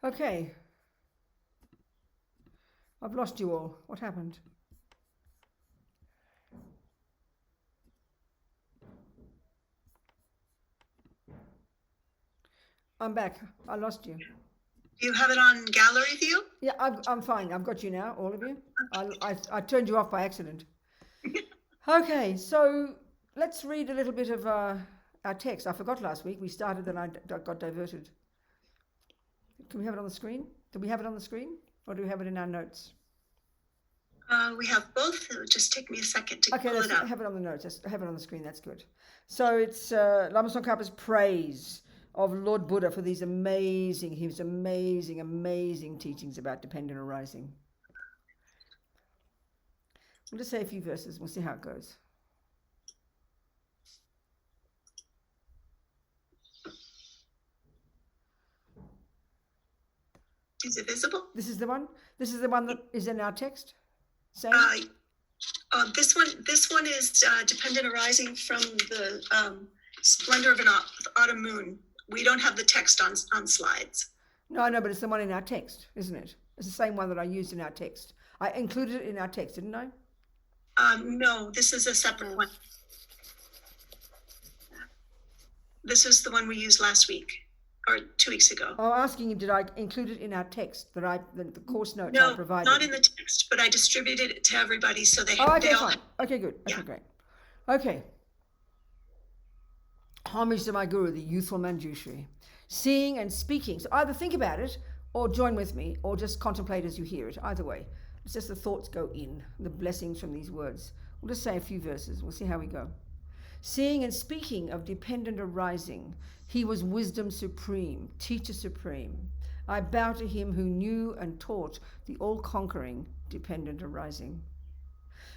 Okay, I've lost you all. What happened? I'm back. I lost you. Do you have it on gallery view? Yeah, I'm fine. I've got you now, all of you. I turned you off by accident. Okay, so let's read a little bit of our text. I forgot last week. We started and I got diverted. Can we have it on the screen? Do we have it on the screen? Or do we have it in our notes? We have both. It would just take me a second to Okay, pull let's it up. have it on the notes. Let's have it on the screen. That's good. So it's Lama Tsongkhapa's praise of Lord Buddha for these amazing teachings about dependent arising. We'll just say a few verses. We'll see how it goes. Is it visible? This is the one. This is the one that is in our text. Same. This one is dependent arising from the splendor of an autumn moon. We don't have the text on slides. No, but it's the one in our text, isn't it? It's the same one that I used in our text. I included it in our text, didn't I? No, this is a separate one. This is the one we used last week or 2 weeks ago. I'm asking you, did I include it in our text that the course notes no, I provided? Not in the text, but I distributed it to everybody so they. Okay, they all fine. Okay, good. Okay, great. Okay. Homage to my guru, the youthful Manjushri. Seeing and speaking. So either think about it, or join with me, or just contemplate as you hear it. Either way. It's just the thoughts go in, the blessings from these words. We'll just say a few verses. We'll see how we go. Seeing and speaking of dependent arising, he was wisdom supreme, teacher supreme. I bow to him who knew and taught the all-conquering dependent arising.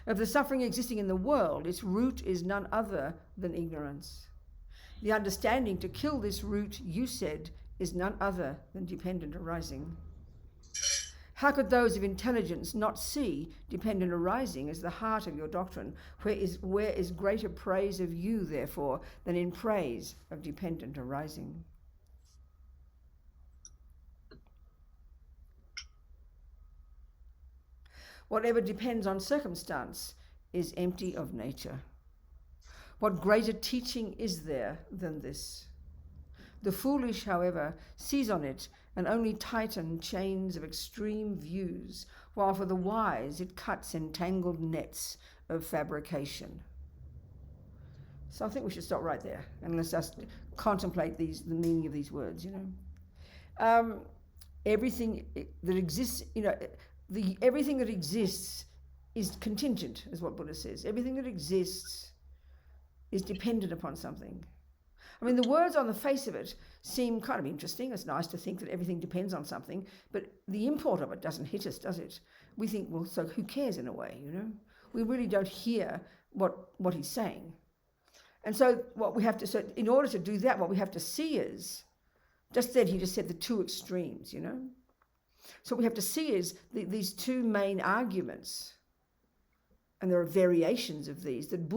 Of the suffering existing in the world, its root is none other than ignorance. The understanding to kill this root, you said, is none other than dependent arising. How could those of intelligence not see dependent arising as the heart of your doctrine? Where is greater praise of you, therefore, than in praise of dependent arising? Whatever depends on circumstance is empty of nature. What greater teaching is there than this? The foolish, however, seize on it and only tighten chains of extreme views, while for the wise it cuts entangled nets of fabrication. So I think we should stop right there and let's just contemplate the meaning of these words, everything that exists, everything that exists is contingent, is what Buddha says. Everything that exists is dependent upon something. I mean, the words on the face of it seem kind of interesting. It's nice to think that everything depends on something, but the import of it doesn't hit us, does it? We think, well, so who cares in a way, We really don't hear what he's saying. And so in order to do that, what we have to see is, he just said the two extremes, So what we have to see is these two main arguments. And there are variations of these that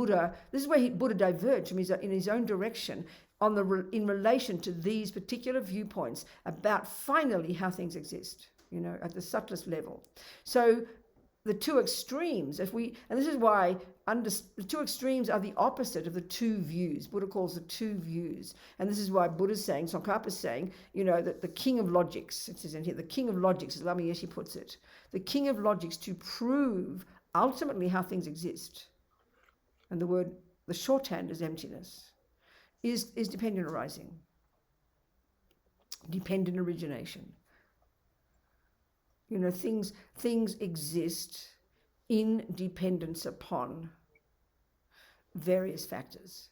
this is where Buddha diverged from in his own direction in relation to these particular viewpoints about finally how things exist, at the subtlest level. So the two extremes, and this is why the two extremes are the opposite of the two views. Buddha calls the two views. And this is why Buddha's saying, Tsongkhapa's saying, that the king of logics, it says in here, the king of logics, as Lama Yeshe puts it, the king of logics to prove ultimately how things exist, and the shorthand is emptiness, is dependent arising, dependent origination. Things exist in dependence upon various factors.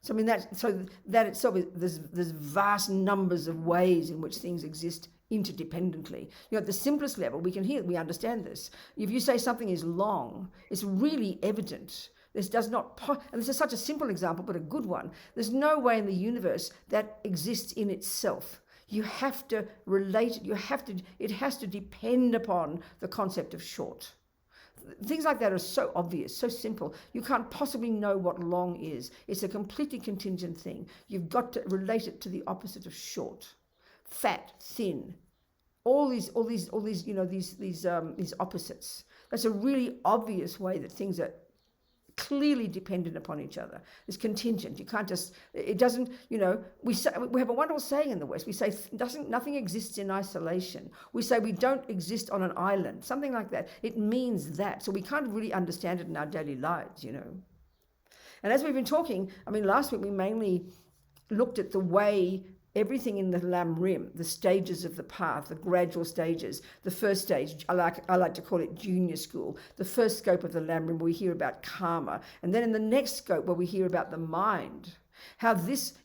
So I mean that itself there's vast numbers of ways in which things exist interdependently. At the simplest level, we understand this. If you say something is long, it's really evident. This does not, and this is such a simple example, but a good one. There's no way in the universe that exists in itself. You have to relate it. It has to depend upon the concept of short. Things like that are so obvious, so simple. You can't possibly know what long is. It's a completely contingent thing. You've got to relate it to the opposite of short. Fat, thin, all these these opposites. That's a really obvious way that things are clearly dependent upon each other. It's contingent. You can't just, it doesn't, we have a wonderful saying in the West. We say nothing exists in isolation. We say we don't exist on an island, something like that. It means that. So we can't really understand it in our daily lives, And as we've been talking, last week we mainly looked at the way everything in the Lam Rim, the stages of the path, the gradual stages. The first stage, I like to call it junior school. The first scope of the Lam Rim, we hear about karma. And then in the next scope, where we hear about the mind, how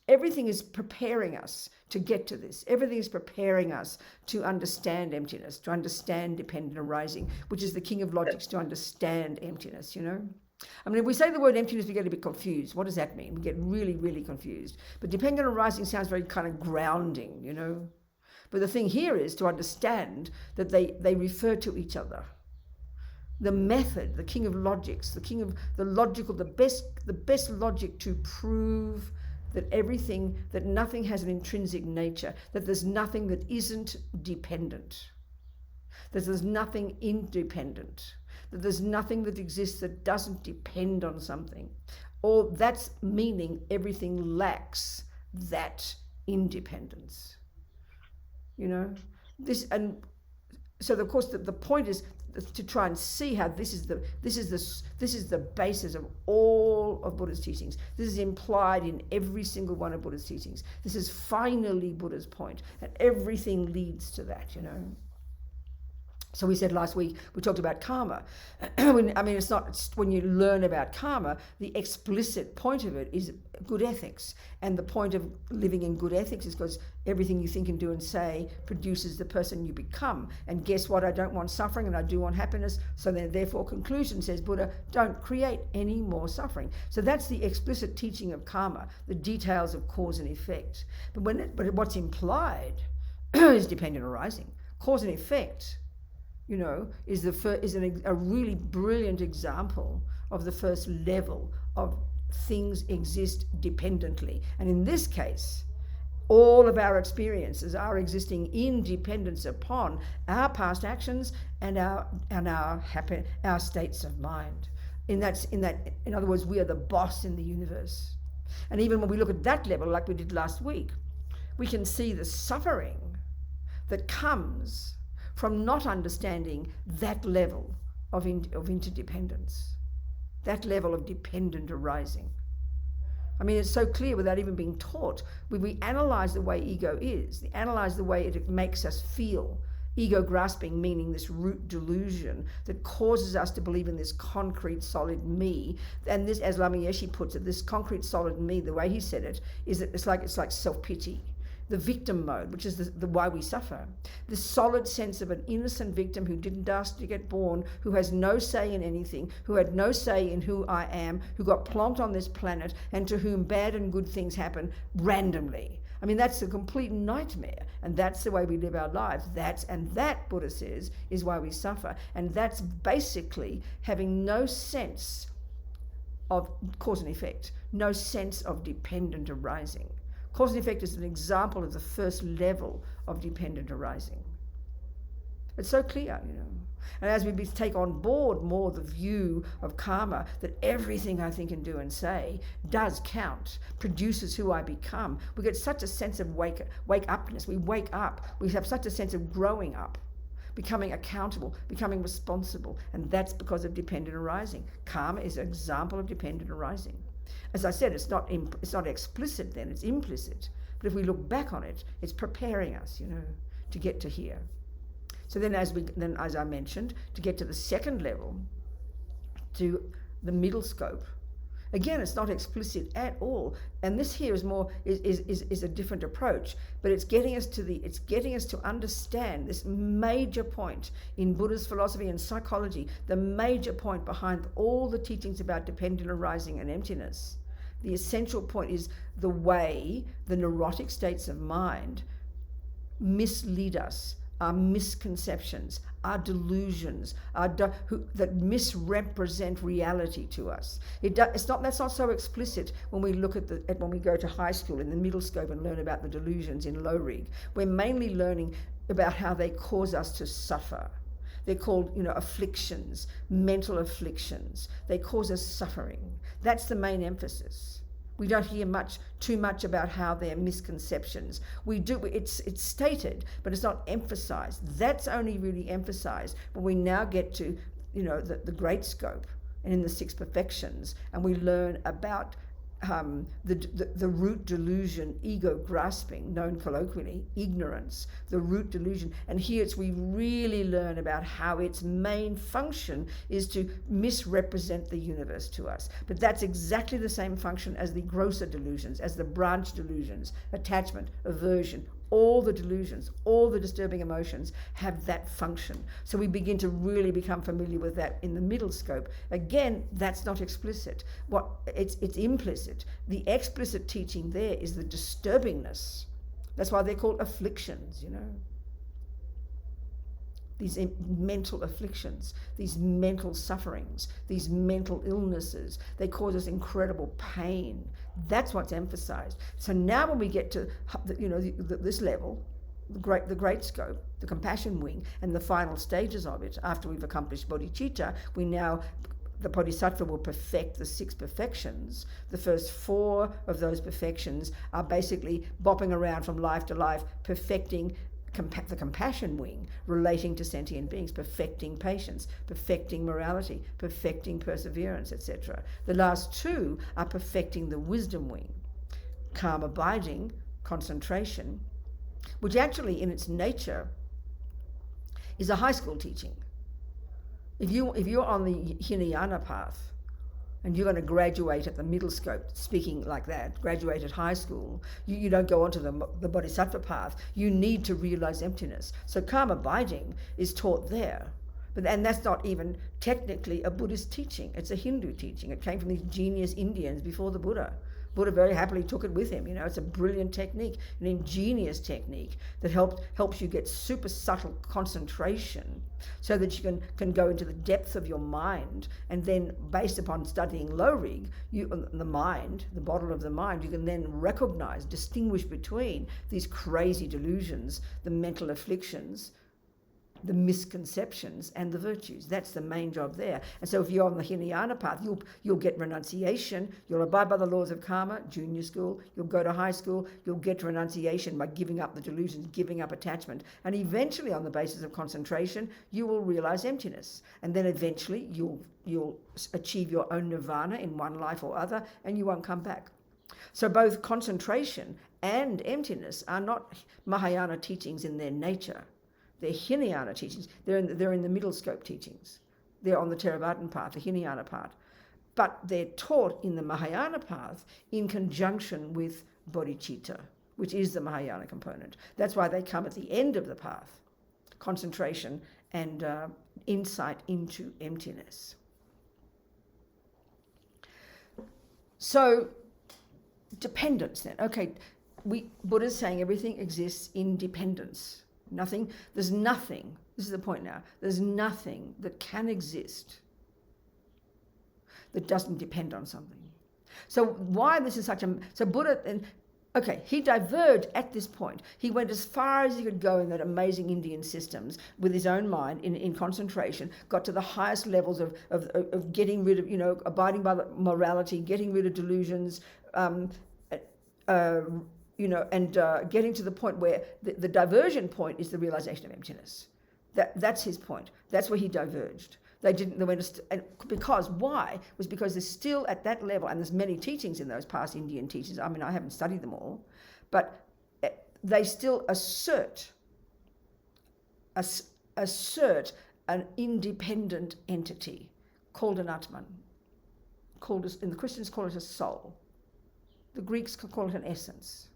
everything is preparing us to get to this. Everything is preparing us to understand emptiness, to understand dependent arising, which is the king of logics, to understand emptiness, if we say the word emptiness, we get a bit confused. What does that mean? We get really, really confused. But dependent arising sounds very kind of grounding, But the thing here is to understand that they refer to each other. The method, the king of logics, the king of the logical, the best logic to prove that nothing has an intrinsic nature, that there's nothing that isn't dependent, that there's nothing independent, that there's nothing that exists that doesn't depend on something. Or that's meaning everything lacks that independence. This, and so of course the point is to try and see how this is the basis of all of Buddha's teachings. This is implied in every single one of Buddha's teachings. This is finally Buddha's point, and everything leads to that, So we said last week, we talked about karma. It's not, when you learn about karma, the explicit point of it is good ethics. And the point of living in good ethics is because everything you think and do and say produces the person you become. And guess what? I don't want suffering and I do want happiness. So then, therefore, conclusion, says Buddha, don't create any more suffering. So that's the explicit teaching of karma, the details of cause and effect. But what's implied is dependent arising. Cause and effect, is a really brilliant example of the first level of things exist dependently. And in this case, all of our experiences are existing in dependence upon our past actions and our states of mind. In other words, we are the boss in the universe. And even when we look at that level, like we did last week, we can see the suffering that comes from not understanding that level of interdependence, that level of dependent arising. It's so clear without even being taught. We analyze the way ego is, we analyze the way it makes us feel. Ego grasping, meaning this root delusion that causes us to believe in this concrete, solid me. And this, as Lama Yeshe puts it, this concrete, solid me, the way he said it, is that it's like self-pity. The victim mode, which is the why we suffer. The solid sense of an innocent victim who didn't ask to get born, who has no say in anything, who had no say in who I am, who got plonked on this planet, and to whom bad and good things happen randomly. That's a complete nightmare, and that's the way we live our lives. That, Buddha says, is why we suffer. And that's basically having no sense of cause and effect, no sense of dependent arising. Cause and effect is an example of the first level of dependent arising. It's so clear, And as we take on board more the view of karma, that everything I think and do and say does count, produces who I become, we get such a sense of wake-upness. We wake up. We have such a sense of growing up, becoming accountable, becoming responsible. And that's because of dependent arising. Karma is an example of dependent arising. As I said, it's not explicit then, it's implicit. But if we look back on it, it's preparing us, to get to here. So then as I mentioned, to get to the second level, to the middle scope, again, it's not explicit at all. And this here is more is a different approach, but it's getting us to understand this major point in Buddha's philosophy and psychology, the major point behind all the teachings about dependent arising and emptiness. The essential point is the way the neurotic states of mind mislead us, our misconceptions, our delusions, that misrepresent reality to us. That's not so explicit when we look when we go to high school in the middle scope and learn about the delusions in low rig. We're mainly learning about how they cause us to suffer. They're called, afflictions, mental afflictions. They cause us suffering. That's the main emphasis. We don't hear too much about how they're misconceptions. We do, it's stated, but it's not emphasized. That's only really emphasized when we now get to, the great scope and in the six perfections, and we learn about the root delusion, ego grasping, known colloquially, ignorance, the root delusion. And here we really learn about how its main function is to misrepresent the universe to us. But that's exactly the same function as the grosser delusions, as the branch delusions, attachment, aversion. All the delusions, all the disturbing emotions have that function. So we begin to really become familiar with that in the middle scope. Again, that's not explicit. It's implicit. The explicit teaching there is the disturbingness. That's why they're called afflictions, These mental afflictions, these mental sufferings, these mental illnesses, they cause us incredible pain. That's what's emphasized. So now when we get to this level, the great scope, the compassion wing, and the final stages of it, after we've accomplished bodhicitta, the bodhisattva will perfect the six perfections. The first four of those perfections are basically bopping around from life to life, perfecting the compassion wing, relating to sentient beings, perfecting patience, perfecting morality, perfecting perseverance, etc. The last two are perfecting the wisdom wing, calm abiding, concentration, which actually in its nature is a high school teaching. If you're on the Hinayana path, and you're going to graduate at the middle scope, speaking like that, graduate at high school, you don't go onto the bodhisattva path. You need to realize emptiness. So calm abiding is taught there. And that's not even technically a Buddhist teaching. It's a Hindu teaching. It came from these genius Indians before the Buddha. Buddha very happily took it with him. It's a brilliant technique, an ingenious technique that helps you get super subtle concentration so that you can go into the depth of your mind, and then based upon studying low rig, the mind, the bottle of the mind, you can then recognize, distinguish between these crazy delusions, the mental afflictions, the misconceptions, and the virtues. That's the main job there. And so if you're on the Hinayana path, you'll get renunciation, you'll abide by the laws of karma, junior school, you'll go to high school, you'll get renunciation by giving up the delusions, giving up attachment, and eventually on the basis of concentration, you will realize emptiness. And then eventually you'll achieve your own nirvana in one life or other, and you won't come back. So both concentration and emptiness are not Mahayana teachings in their nature. They're Hinayana teachings. They're in the middle scope teachings. They're on the Theravada path, the Hinayana path. But they're taught in the Mahayana path in conjunction with bodhicitta, which is the Mahayana component. That's why they come at the end of the path, concentration and insight into emptiness. So, dependence then. Okay, Buddha's saying everything exists in dependence. There's nothing, this is the point now, there's nothing that can exist that doesn't depend on something. So why this is so Buddha, he diverged at this point. He went as far as he could go in that amazing Indian systems with his own mind in concentration, got to the highest levels of getting rid of, abiding by the morality, getting rid of delusions, getting to the point where the diversion point is the realization of emptiness. That's his point. That's where he diverged. Why? Was because they're still at that level, and there's many teachings in those past Indian teachings. I mean, I haven't studied them all, but they still assert an independent entity called an Atman. And the Christians call it a soul. The Greeks call it an essence.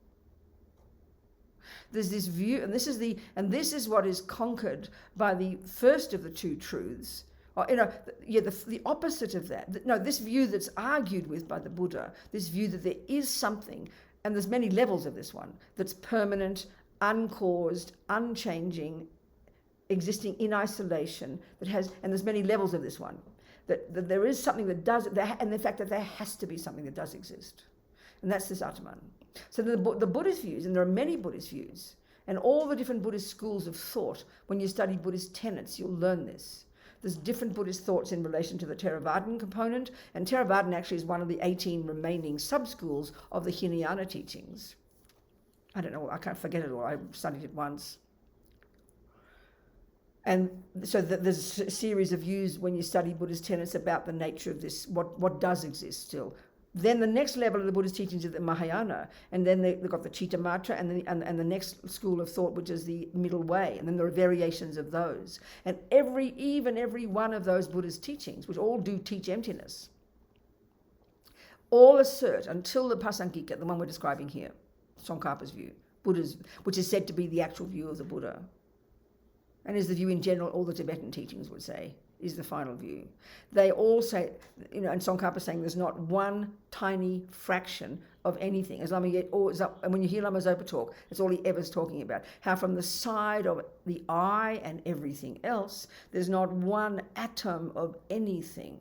There's this view, and this is what is conquered by the first of the two truths. The opposite of that. This view that's argued with by the Buddha, this view that there is something, and there's many levels of this one, that's permanent, uncaused, unchanging, existing in isolation, and there's many levels of this one. That there is something that does, and the fact that there has to be something that does exist. And that's this Atman. So the Buddhist views, and there are many Buddhist views, And all the different Buddhist schools of thought, when you study Buddhist tenets, you'll learn this. There's different Buddhist thoughts in relation to the Theravadan component, and Theravadan actually is one of the 18 remaining sub-schools of the Hinayana teachings. I don't know, I can't forget it all, I studied it once. And so there's a series of views when you study Buddhist tenets about the nature of this, what does exist still. Then the next level of the Buddhist teachings is the Mahayana, and then they've got the Chittamatra and the next school of thought, which is the middle way, and then there are variations of those. And every one of those Buddhist teachings, which all do teach emptiness, all assert, until the Pasangika, the one we're describing here, Tsongkhapa's view, Buddha's, which is said to be the actual view of the Buddha, and is the view in general all the Tibetan teachings would say, is the final view. They all say, and Tsongkhapa is saying there's not one tiny fraction of anything. As Lama Yet, and when you hear Lama Zopa talk, it's all he ever's talking about. How from the side of the I and everything else, there's not one atom of anything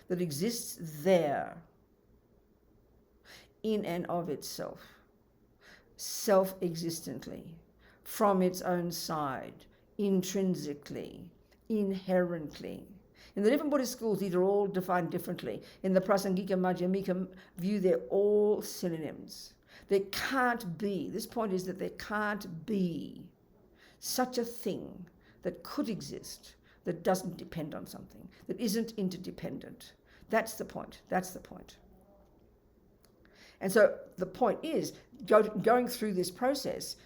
that exists there in and of itself, self-existently, from its own side, intrinsically, inherently. In the different Buddhist schools, these are all defined differently. In the Prasangika Madhyamika view, they're all synonyms. There can't be, this point is that there can't be such a thing that could exist that doesn't depend on something, that isn't interdependent. That's the point. That's the point. And so the point is, going through this process,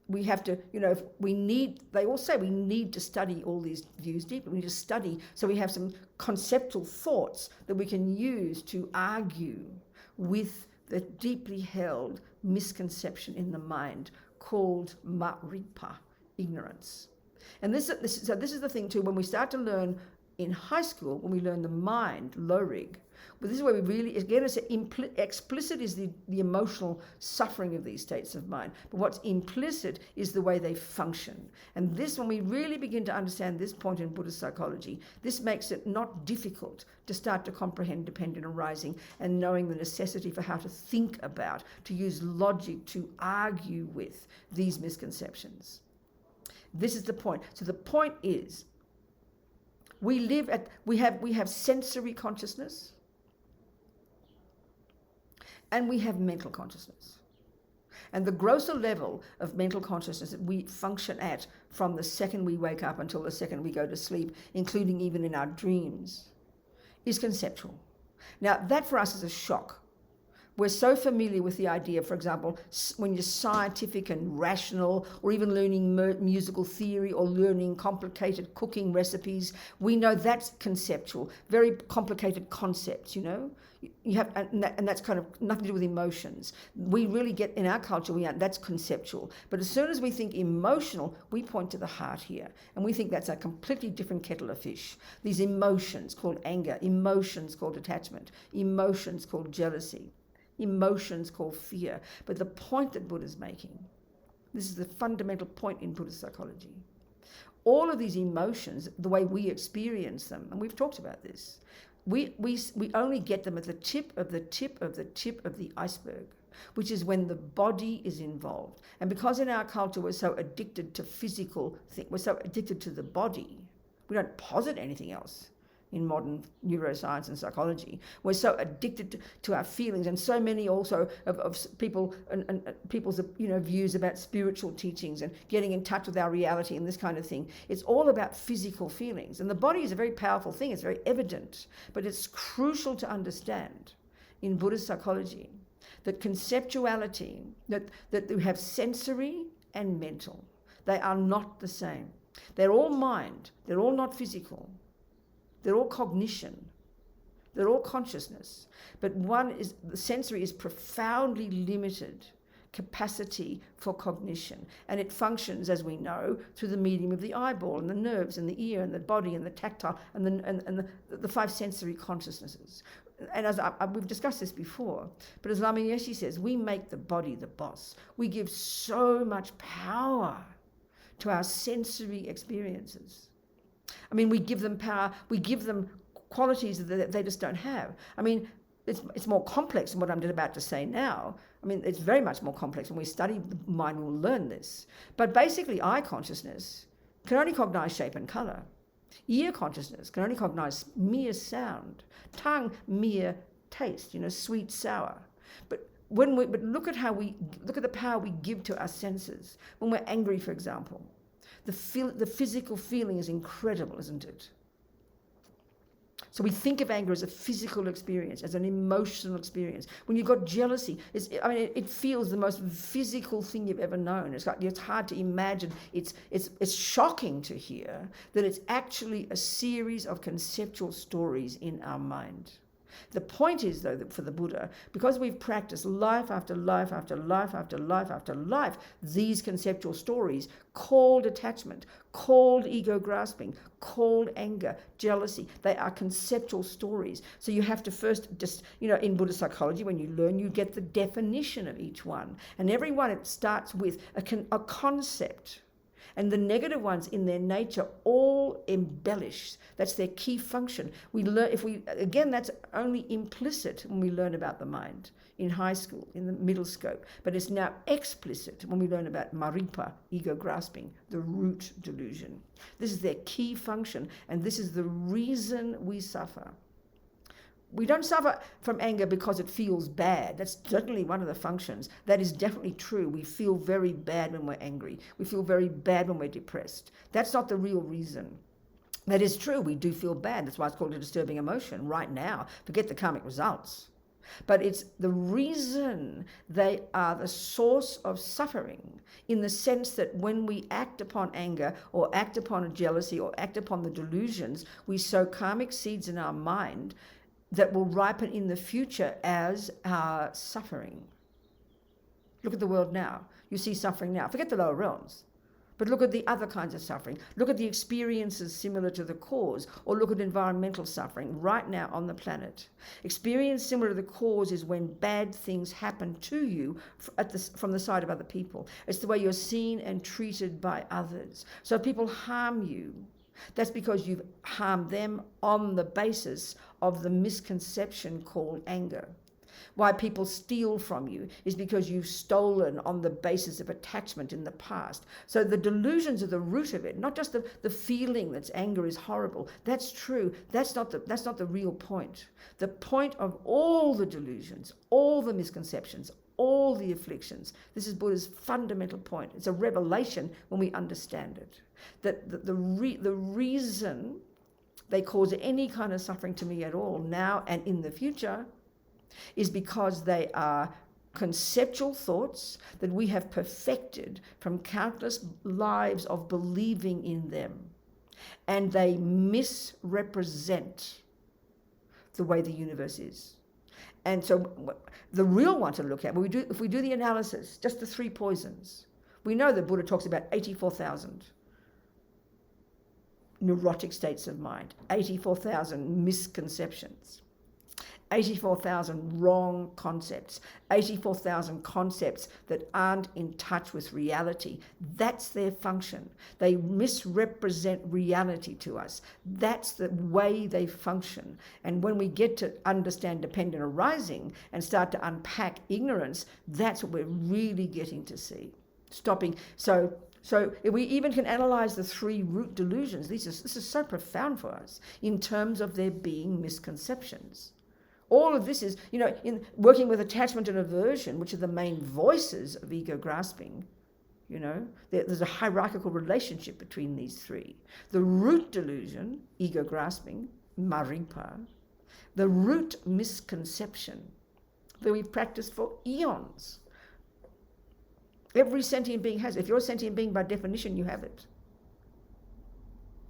we have to, they all say we need to study all these views deeply. We need to study so we have some conceptual thoughts that we can use to argue with the deeply held misconception in the mind called maripa, ignorance. And this is the thing too, when we start to learn in high school, when we learn the mind, lorig, but this is where we really, again, it's explicit is the emotional suffering of these states of mind. But what's implicit is the way they function. And this, when we really begin to understand this point in Buddhist psychology, this makes it not difficult to start to comprehend dependent arising and knowing the necessity for how to think about, to use logic to argue with these misconceptions. This is the point. So the point is, we have sensory consciousness, and we have mental consciousness. And the grosser level of mental consciousness that we function at from the second we wake up until the second we go to sleep, including even in our dreams, is conceptual. Now, that for us is a shock. We're so familiar with the idea, for example, when you're scientific and rational, or even learning musical theory or learning complicated cooking recipes, we know that's conceptual, very complicated concepts, You have, and that's kind of nothing to do with emotions. We really get, in our culture, that's conceptual. But as soon as we think emotional, we point to the heart here. And we think that's a completely different kettle of fish. These emotions called anger, emotions called attachment, emotions called jealousy, emotions called fear. But the point that Buddha's making, this is the fundamental point in Buddhist psychology. All of these emotions, the way we experience them, and we've talked about this, we only get them at the tip of the iceberg, which is when the body is involved. And because in our culture we're so addicted to physical things, we're so addicted to the body, we don't posit anything else in modern neuroscience and psychology. We're so addicted to our feelings, and so many also of people and people's views about spiritual teachings and getting in touch with our reality and this kind of thing. It's all about physical feelings, and the body is a very powerful thing. It's very evident, but it's crucial to understand in Buddhist psychology that conceptuality, that we have sensory and mental. They are not the same. They're all mind. They're all not physical. They're all cognition. They're all consciousness. But the sensory is profoundly limited capacity for cognition. And it functions, as we know, through the medium of the eyeball and the nerves and the ear and the body and the tactile and the five sensory consciousnesses. And as we've discussed this before, but as Lama Yeshe says, we make the body the boss. We give so much power to our sensory experiences. I mean, we give them power, we give them qualities that they just don't have. I mean, it's more complex than what I'm about to say now. I mean, it's very much more complex. When we study the mind, we'll learn this. But basically, eye consciousness can only cognize shape and color. Ear consciousness can only cognize mere sound. Tongue, mere taste, sweet, sour. But look at the power we give to our senses. When we're angry, for example, the physical feeling is incredible, isn't it? So we think of anger as a physical experience, as an emotional experience. When you've got jealousy, it feels the most physical thing you've ever known. It's hard to imagine. It's shocking to hear that it's actually a series of conceptual stories in our mind. The point is, though, that for the Buddha, because we've practiced life after life after life after life after life, these conceptual stories called attachment, called ego grasping, called anger, jealousy, they are conceptual stories. So you have to first just, in Buddhist psychology, when you learn, you get the definition of each one. And every one, it starts with a concept. And the negative ones in their nature all embellish. That's their key function. We learn, that's only implicit when we learn about the mind in high school, in the middle scope. But it's now explicit when we learn about maripa, ego grasping, the root delusion. This is their key function, and this is the reason we suffer. We don't suffer from anger because it feels bad. That's certainly one of the functions. That is definitely true. We feel very bad when we're angry. We feel very bad when we're depressed. That's not the real reason. That is true. We do feel bad. That's why it's called a disturbing emotion right now. Forget the karmic results. But it's the reason they are the source of suffering, in the sense that when we act upon anger or act upon a jealousy or act upon the delusions, we sow karmic seeds in our mind that will ripen in the future as our suffering. Look at the world now. You see suffering now. Forget the lower realms. But look at the other kinds of suffering. Look at the experiences similar to the cause, or look at environmental suffering right now on the planet. Experience similar to the cause is when bad things happen to you from the side of other people. It's the way you're seen and treated by others. So if people harm you, that's because you've harmed them on the basis of the misconception called anger. Why people steal from you is because you've stolen on the basis of attachment in the past. So the delusions are the root of it, not just the feeling that anger is horrible. That's true. That's not the real point. The point of all the delusions, all the misconceptions, all the afflictions, this is Buddha's fundamental point. It's a revelation when we understand it. That the reason they cause any kind of suffering to me at all now and in the future is because they are conceptual thoughts that we have perfected from countless lives of believing in them. And they misrepresent the way the universe is. And so the real one to look at, if we do the analysis, just the three poisons, we know that Buddha talks about 84,000 neurotic states of mind, 84,000 misconceptions, 84,000 wrong concepts, 84,000 concepts that aren't in touch with reality. That's their function. They misrepresent reality to us. That's the way they function. And when we get to understand dependent arising and start to unpack ignorance, that's what we're really getting to see. Stopping. So if we even can analyze the three root delusions, this is so profound for us in terms of there being misconceptions. All of this is, in working with attachment and aversion, which are the main voices of ego grasping, there's a hierarchical relationship between these three. The root delusion, ego grasping, maripa, the root misconception that we've practiced for eons. Every sentient being has it. If you're a sentient being, by definition, you have it.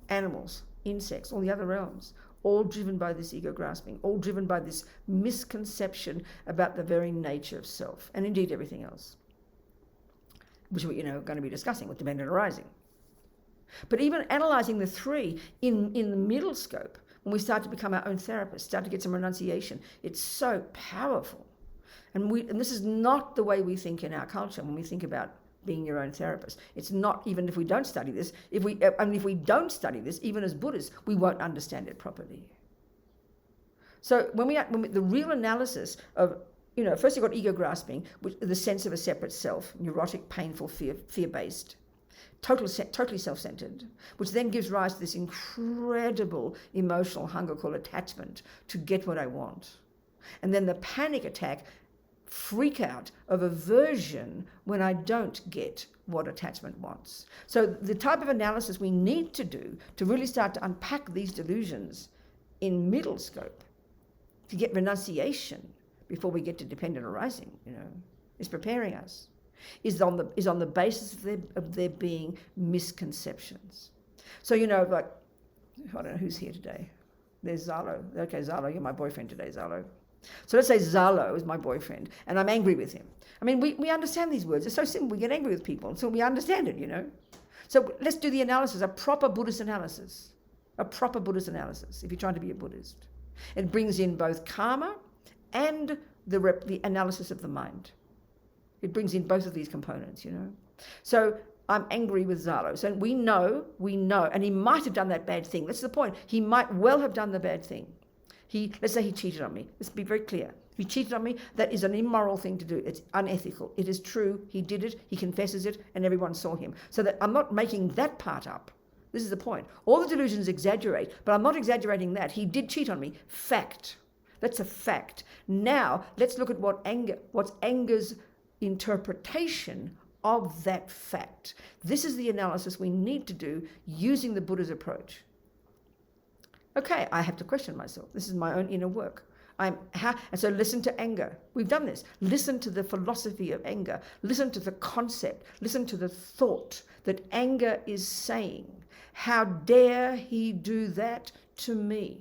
Animals, insects, all the other realms, all driven by this ego grasping, all driven by this misconception about the very nature of self, and indeed everything else, which we're going to be discussing with dependent arising. But even analysing the three in the middle scope, when we start to become our own therapists, start to get some renunciation, it's so powerful. And this is not the way we think in our culture when we think about being your own therapist. It's not, even if we don't study this, if we don't study this, even as Buddhists, we won't understand it properly. So when the real analysis of first you've got ego grasping, which the sense of a separate self, neurotic, painful, fear-based, totally self-centered, which then gives rise to this incredible emotional hunger called attachment to get what I want. And then the panic attack, freak out of aversion when I don't get what attachment wants. So the type of analysis we need to do to really start to unpack these delusions in middle scope, to get renunciation before we get to dependent arising, is preparing us, is on the basis of there being misconceptions. So, like, I don't know who's here today. There's Zalo. Okay, Zalo, you're my boyfriend today, Zalo. So let's say Zalo is my boyfriend, and I'm angry with him. I mean, we understand these words. It's so simple. We get angry with people until we understand it, So let's do the analysis, a proper Buddhist analysis. A proper Buddhist analysis, if you're trying to be a Buddhist. It brings in both karma and the analysis of the mind. It brings in both of these components, So I'm angry with Zalo. So we know, and he might have done that bad thing. That's the point. He might well have done the bad thing. Let's say he cheated on me. Let's be very clear. If he cheated on me, that is an immoral thing to do. It's unethical. It is true. He did it. He confesses it, and everyone saw him. So that I'm not making that part up. This is the point. All the delusions exaggerate, but I'm not exaggerating that. He did cheat on me. Fact. That's a fact. Now, let's look at what's anger's interpretation of that fact. This is the analysis we need to do using the Buddha's approach. Okay, I have to question myself. This is my own inner work. And so listen to anger. We've done this. Listen to the philosophy of anger. Listen to the concept. Listen to the thought that anger is saying. How dare he do that to me?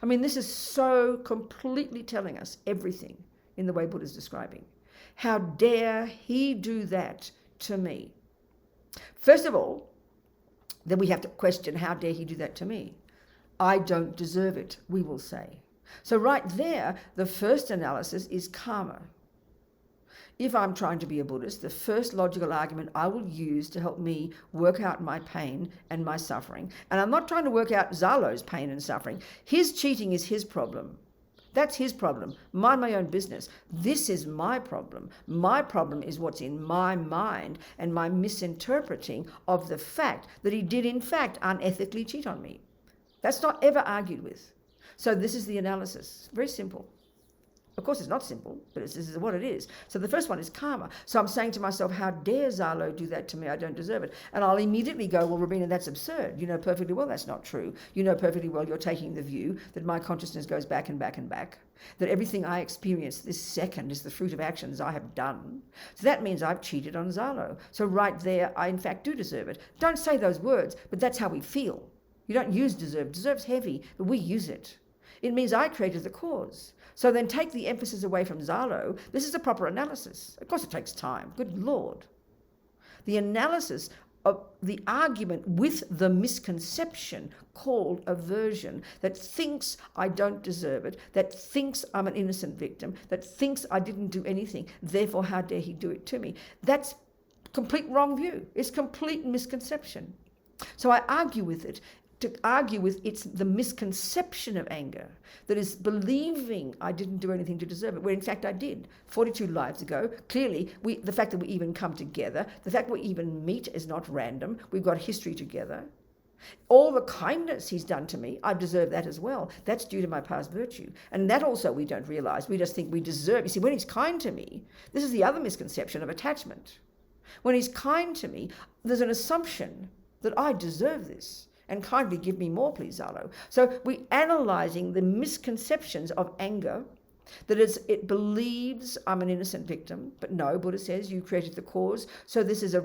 I mean, this is so completely telling us everything in the way Buddha's describing. How dare he do that to me? First of all, then we have to question, how dare he do that to me? I don't deserve it, we will say. So right there, the first analysis is karma. If I'm trying to be a Buddhist, the first logical argument I will use to help me work out my pain and my suffering, and I'm not trying to work out Zalo's pain and suffering. His cheating is his problem. That's his problem. Mind my own business. This is my problem. My problem is what's in my mind and my misinterpreting of the fact that he did in fact unethically cheat on me. That's not ever argued with. So this is the analysis. Very simple. Of course, it's not simple, but this is what it is. So the first one is karma. So I'm saying to myself, how dare Zalo do that to me? I don't deserve it. And I'll immediately go, well, Robina, that's absurd. You know perfectly well that's not true. You know perfectly well you're taking the view that my consciousness goes back and back and back, that everything I experience this second is the fruit of actions I have done. So that means I've cheated on Zalo. So right there, I in fact do deserve it. Don't say those words, but that's how we feel. You don't use deserve. Deserve's heavy, but we use it. It means I created the cause. So then take the emphasis away from Zalo. This is a proper analysis. Of course it takes time. Good Lord. The analysis of the argument with the misconception called aversion, that thinks I don't deserve it, that thinks I'm an innocent victim, that thinks I didn't do anything, therefore how dare he do it to me. That's complete wrong view. It's complete misconception. So I argue with it. To argue with it's the misconception of anger that is believing I didn't do anything to deserve it, where in fact I did 42 lives ago. Clearly, the fact that we even come together, the fact we even meet is not random. We've got history together. All the kindness he's done to me, I deserve that as well. That's due to my past virtue. And that also we don't realize. We just think we deserve. You see, when he's kind to me, this is the other misconception of attachment. When he's kind to me, there's an assumption that I deserve this. And kindly give me more, please, Zalo. So we're analysing the misconceptions of anger, that it believes I'm an innocent victim, but no, Buddha says you created the cause. So this is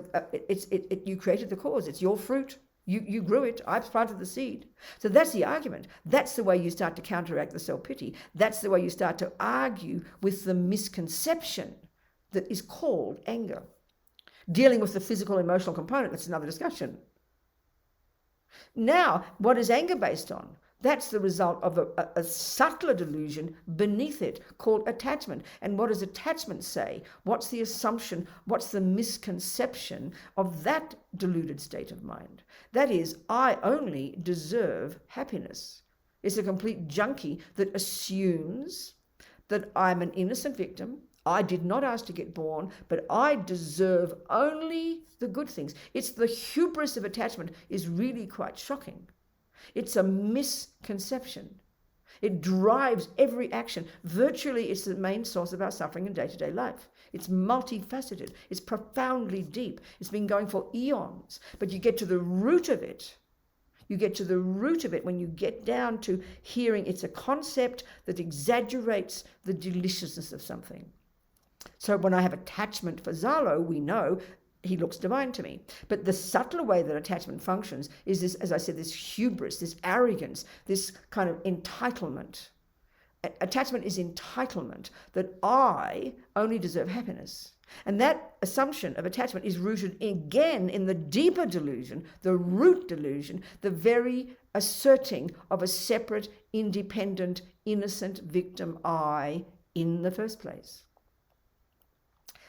you created the cause. It's your fruit. You grew it. I planted the seed. So that's the argument. That's the way you start to counteract the self-pity. That's the way you start to argue with the misconception that is called anger. Dealing with the physical, emotional component, that's another discussion. Now, what is anger based on? That's the result of a subtler delusion beneath it called attachment. And what does attachment say? What's the assumption? What's the misconception of that deluded state of mind? That is, I only deserve happiness. It's a complete junkie that assumes that I'm an innocent victim. I did not ask to get born, but I deserve only the good things. It's the hubris of attachment is really quite shocking. It's a misconception. It drives every action. Virtually, it's the main source of our suffering in day-to-day life. It's multifaceted. It's profoundly deep. It's been going for eons. But you get to the root of it. You get to the root of it when you get down to hearing it's a concept that exaggerates the deliciousness of something. So when I have attachment for Zalo, we know he looks divine to me. But the subtler way that attachment functions is this, as I said, this hubris, this arrogance, this kind of entitlement. Attachment is entitlement, that I only deserve happiness. And that assumption of attachment is rooted again in the deeper delusion, the root delusion, the very asserting of a separate, independent, innocent victim I in the first place.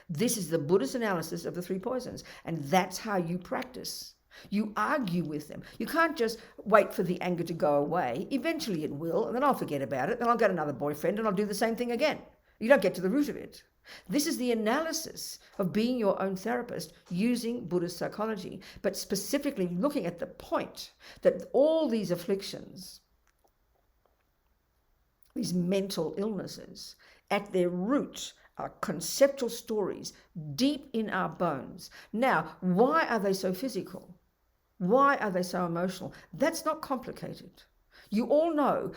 This is the Buddhist analysis of the three poisons, and that's how you practice. You argue with them. You can't just wait for the anger to go away. Eventually it will, and then I'll forget about it. Then I'll get another boyfriend and I'll do the same thing again. You don't get to the root of it. This is the analysis of being your own therapist using Buddhist psychology, but specifically looking at the point that all these afflictions, these mental illnesses, at their root are conceptual stories deep in our bones. Now, why are they so physical? Why are they so emotional? That's not complicated. You all know,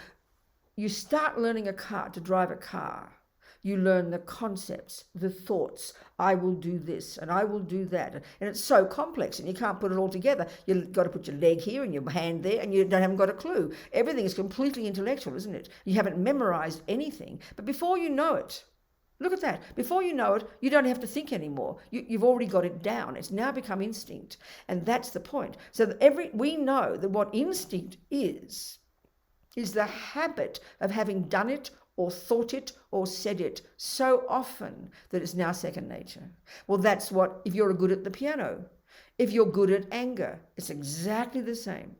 you start learning to drive a car. You learn the concepts, the thoughts. I will do this and I will do that. And it's so complex and you can't put it all together. You've got to put your leg here and your hand there and you haven't got a clue. Everything is completely intellectual, isn't it? You haven't memorized anything. But before you know it, look at that. Before you know it, you don't have to think anymore. You've already got it down. It's now become instinct. And that's the point. So that we know that what instinct is the habit of having done it or thought it or said it so often that it's now second nature. Well, that's what, if you're good at the piano, if you're good at anger, it's exactly the same.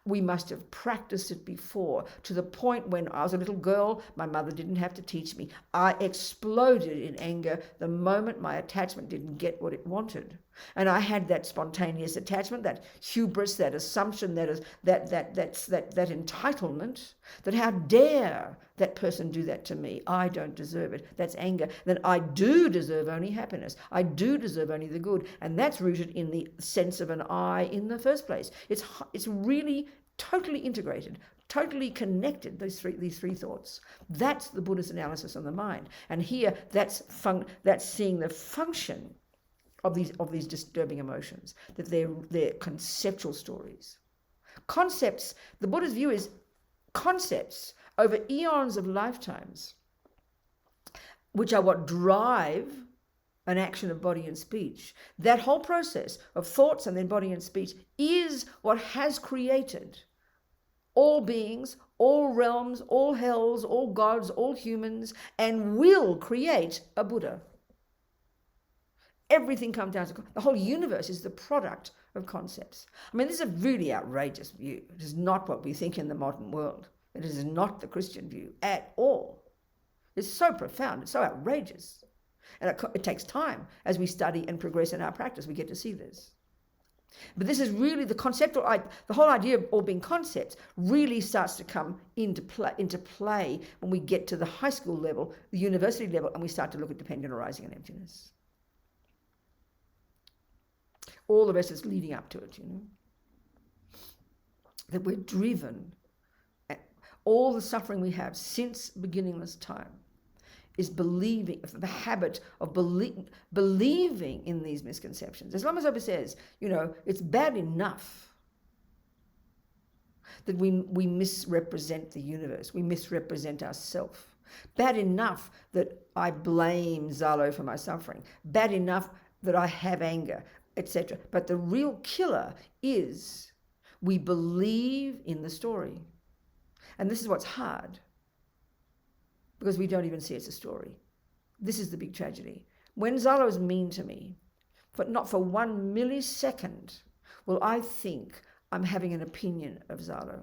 We must have practiced it before, to the point when I was a little girl, my mother didn't have to teach me. I exploded in anger the moment my attachment didn't get what it wanted. And I had that spontaneous attachment, that hubris, that assumption, that entitlement, that how dare that person do that to me? I don't deserve it. That's anger. Then I do deserve only happiness. I do deserve only the good. And that's rooted in the sense of an I in the first place. It's really totally integrated, totally connected, these three thoughts. That's the Buddhist analysis on the mind. And here, that's seeing the function of these disturbing emotions, that they're conceptual stories. Concepts, the Buddha's view is concepts over eons of lifetimes, which are what drive an action of body and speech. That whole process of thoughts and then body and speech is what has created all beings, all realms, all hells, all gods, all humans, and will create a Buddha. Everything comes down to the whole universe is the product of concepts. I mean, this is a really outrageous view. It is not what we think in the modern world. It is not the Christian view at all. It's so profound. It's so outrageous. And it takes time. As we study and progress in our practice, we get to see this. But this is really the conceptual, the whole idea of all being concepts really starts to come into play when we get to the high school level, the university level, and we start to look at dependent arising and emptiness. All the rest is leading up to it, that we're driven. All the suffering we have since beginningless time is believing, the habit of believing in these misconceptions. As Lama Zopa says, it's bad enough that we misrepresent the universe, we misrepresent ourselves. Bad enough that I blame Zalo for my suffering. Bad enough that I have anger, etc. But the real killer is we believe in the story. And this is what's hard, because we don't even see it's a story. This is the big tragedy. When Zalo is mean to me, but not for 1 millisecond will I think I'm having an opinion of Zalo.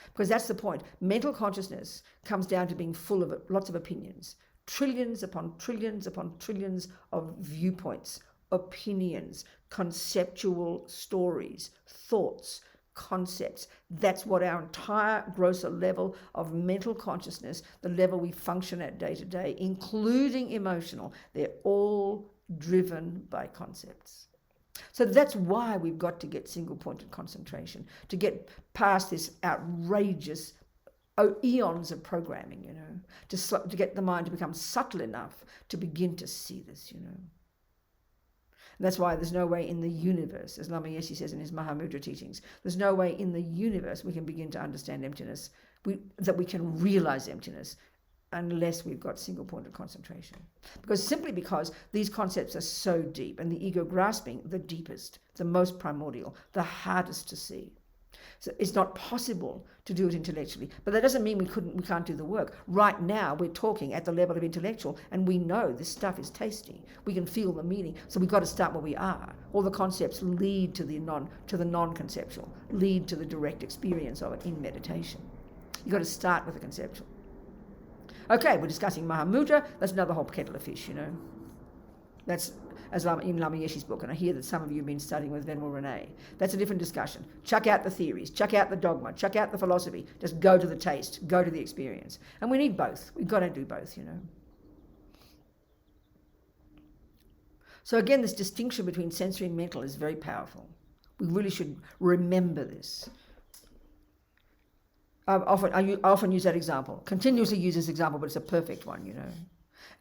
Because that's the point. Mental consciousness comes down to being full of lots of opinions, trillions upon trillions upon trillions of viewpoints, opinions, conceptual stories, thoughts, concepts. That's what our entire grosser level of mental consciousness, the level we function at day to day, including emotional, they're all driven by concepts. So that's why we've got to get single-pointed concentration, to get past this outrageous eons of programming, to get the mind to become subtle enough to begin to see this, And that's why there's no way in the universe, as Lama Yeshe says in his Mahamudra teachings, there's no way in the universe we can begin to understand emptiness, that we can realize emptiness, unless we've got single-pointed concentration. Simply because these concepts are so deep, and the ego grasping the deepest, the most primordial, the hardest to see. So it's not possible to do it intellectually, but that doesn't mean we can't do the work. Right now we're talking at the level of intellectual, and we know this stuff is tasty. We can feel the meaning, so we've got to start where we are. All the concepts lead to the non-conceptual, lead to the direct experience of it in meditation. You've got to start with the conceptual. Okay, we're discussing Mahamudra. That's another whole kettle of fish, That's as in Lama Yeshe's book, and I hear that some of you have been studying with Venerable Renee. That's a different discussion. Chuck out the theories, chuck out the dogma, chuck out the philosophy. Just go to the taste, go to the experience. And we need both. We've got to do both, So again, this distinction between sensory and mental is very powerful. We really should remember this. I often use that example, continuously use this example, but it's a perfect one,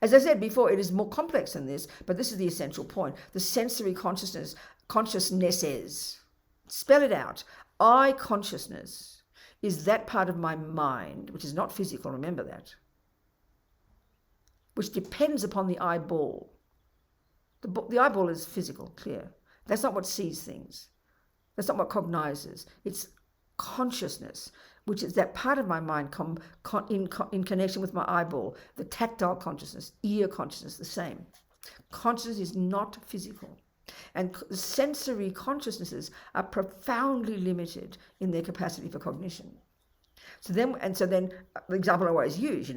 As I said before, it is more complex than this, but this is the essential point. The sensory consciousnesses, spell it out. I consciousness is that part of my mind, which is not physical, remember that, which depends upon the eyeball. The eyeball is physical, clear. That's not what sees things. That's not what cognizes. It's consciousness, which is that part of my mind in connection with my eyeball, the tactile consciousness, ear consciousness, the same. Consciousness is not physical. And sensory consciousnesses are profoundly limited in their capacity for cognition. So then the example I always use,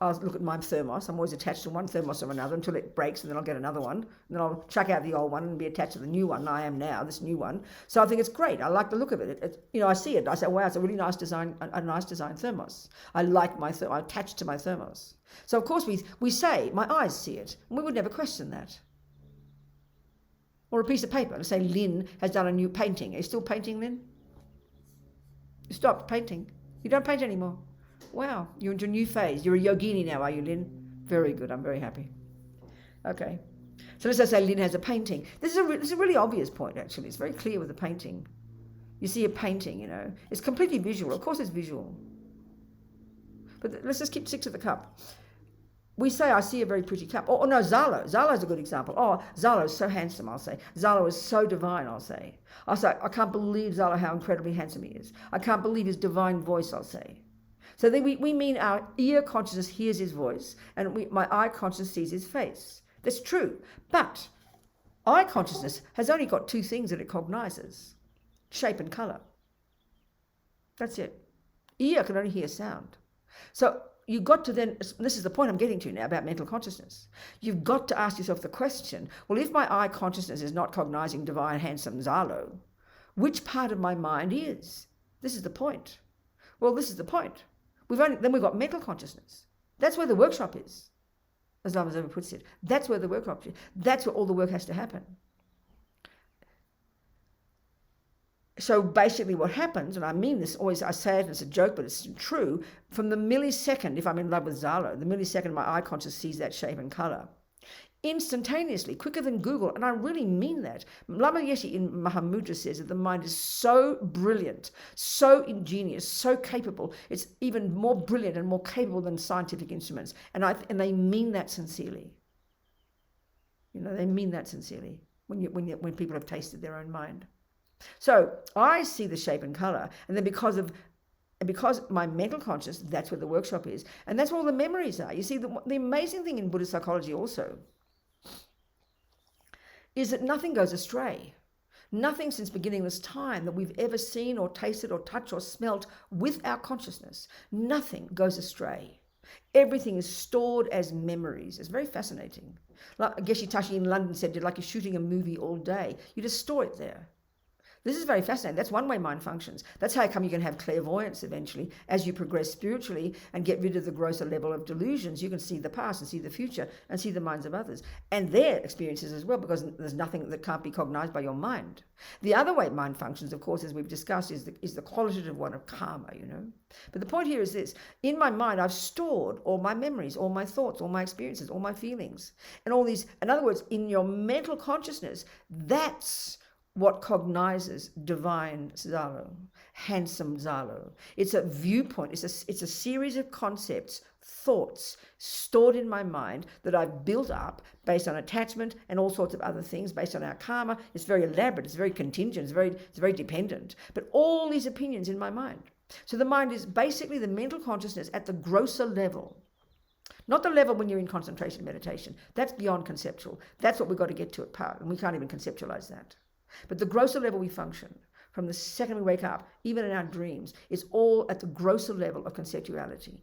I'll look at my thermos. I'm always attached to one thermos or another until it breaks, and then I'll get another one. And then I'll chuck out the old one and be attached to the new one. I am now, this new one. So I think it's great. I like the look of it. I see it. I say, wow, it's a really nice design, a nice design thermos. I like my I'm attached to my thermos. So of course we say, my eyes see it. And we would never question that. Or a piece of paper. Let's say Lynn has done a new painting. Are you still painting, Lynn? You stopped painting. You don't paint anymore. Wow, you're into a new phase. You're a yogini now, are you, Lynn? Very good. I'm very happy. Okay. So let's say Lynn has a painting. This is a really obvious point, actually. It's very clear with the painting. You see a painting, It's completely visual. Of course it's visual. But let's just stick to the cup. We say, I see a very pretty cup. Oh, no, Zalo. Zalo's a good example. Oh, Zalo's so handsome, I'll say. Zalo is so divine, I'll say. I can't believe, Zalo, how incredibly handsome he is. I can't believe his divine voice, I'll say. So then we mean our ear consciousness hears his voice, and my eye consciousness sees his face. That's true. But eye consciousness has only got two things that it cognizes: shape and color. That's it. Ear can only hear sound. So you've got to then, this is the point I'm getting to now about mental consciousness. You've got to ask yourself the question, well, if my eye consciousness is not cognizing divine, handsome Zalo, which part of my mind is? This is the point. Well, this is the point. Then we've got mental consciousness. That's where the workshop is, as Lama Zopa puts it. That's where the workshop is. That's where all the work has to happen. So basically what happens, and I mean this always, I say it as a joke, but it's true, from the millisecond, if I'm in love with Zalo, the millisecond my eye consciousness sees that shape and color, instantaneously, quicker than Google, and I really mean that. Lama Yeshe in Mahamudra says that the mind is so brilliant, so ingenious, so capable. It's even more brilliant and more capable than scientific instruments, and they mean that sincerely. They mean that sincerely when people have tasted their own mind. So I see the shape and color, and then because my mental consciousness, that's where the workshop is, and that's where all the memories are. You see, the amazing thing in Buddhist psychology also is that nothing goes astray. Nothing since beginningless time that we've ever seen or tasted or touched or smelt with our consciousness, nothing goes astray. Everything is stored as memories. It's very fascinating. Like Geshe Tashi in London said, like you're shooting a movie all day. You just store it there. This is very fascinating. That's one way mind functions. That's how come you can have clairvoyance eventually. As you progress spiritually and get rid of the grosser level of delusions, you can see the past and see the future and see the minds of others and their experiences as well, because there's nothing that can't be cognized by your mind. The other way mind functions, of course, as we've discussed, is the qualitative one of karma, But the point here is this. In my mind, I've stored all my memories, all my thoughts, all my experiences, all my feelings, and all these. In other words, in your mental consciousness, that's what cognizes divine Zalo, handsome Zalo. It's a viewpoint. It's a series of concepts, thoughts stored in my mind that I've built up based on attachment and all sorts of other things, based on our karma. It's very elaborate. It's very contingent. It's very dependent. But all these opinions in my mind. So the mind is basically the mental consciousness at the grosser level. Not the level when you're in concentration meditation. That's beyond conceptual. That's what we've got to get to at part, and we can't even conceptualize that. But the grosser level we function, from the second we wake up, even in our dreams, is all at the grosser level of conceptuality.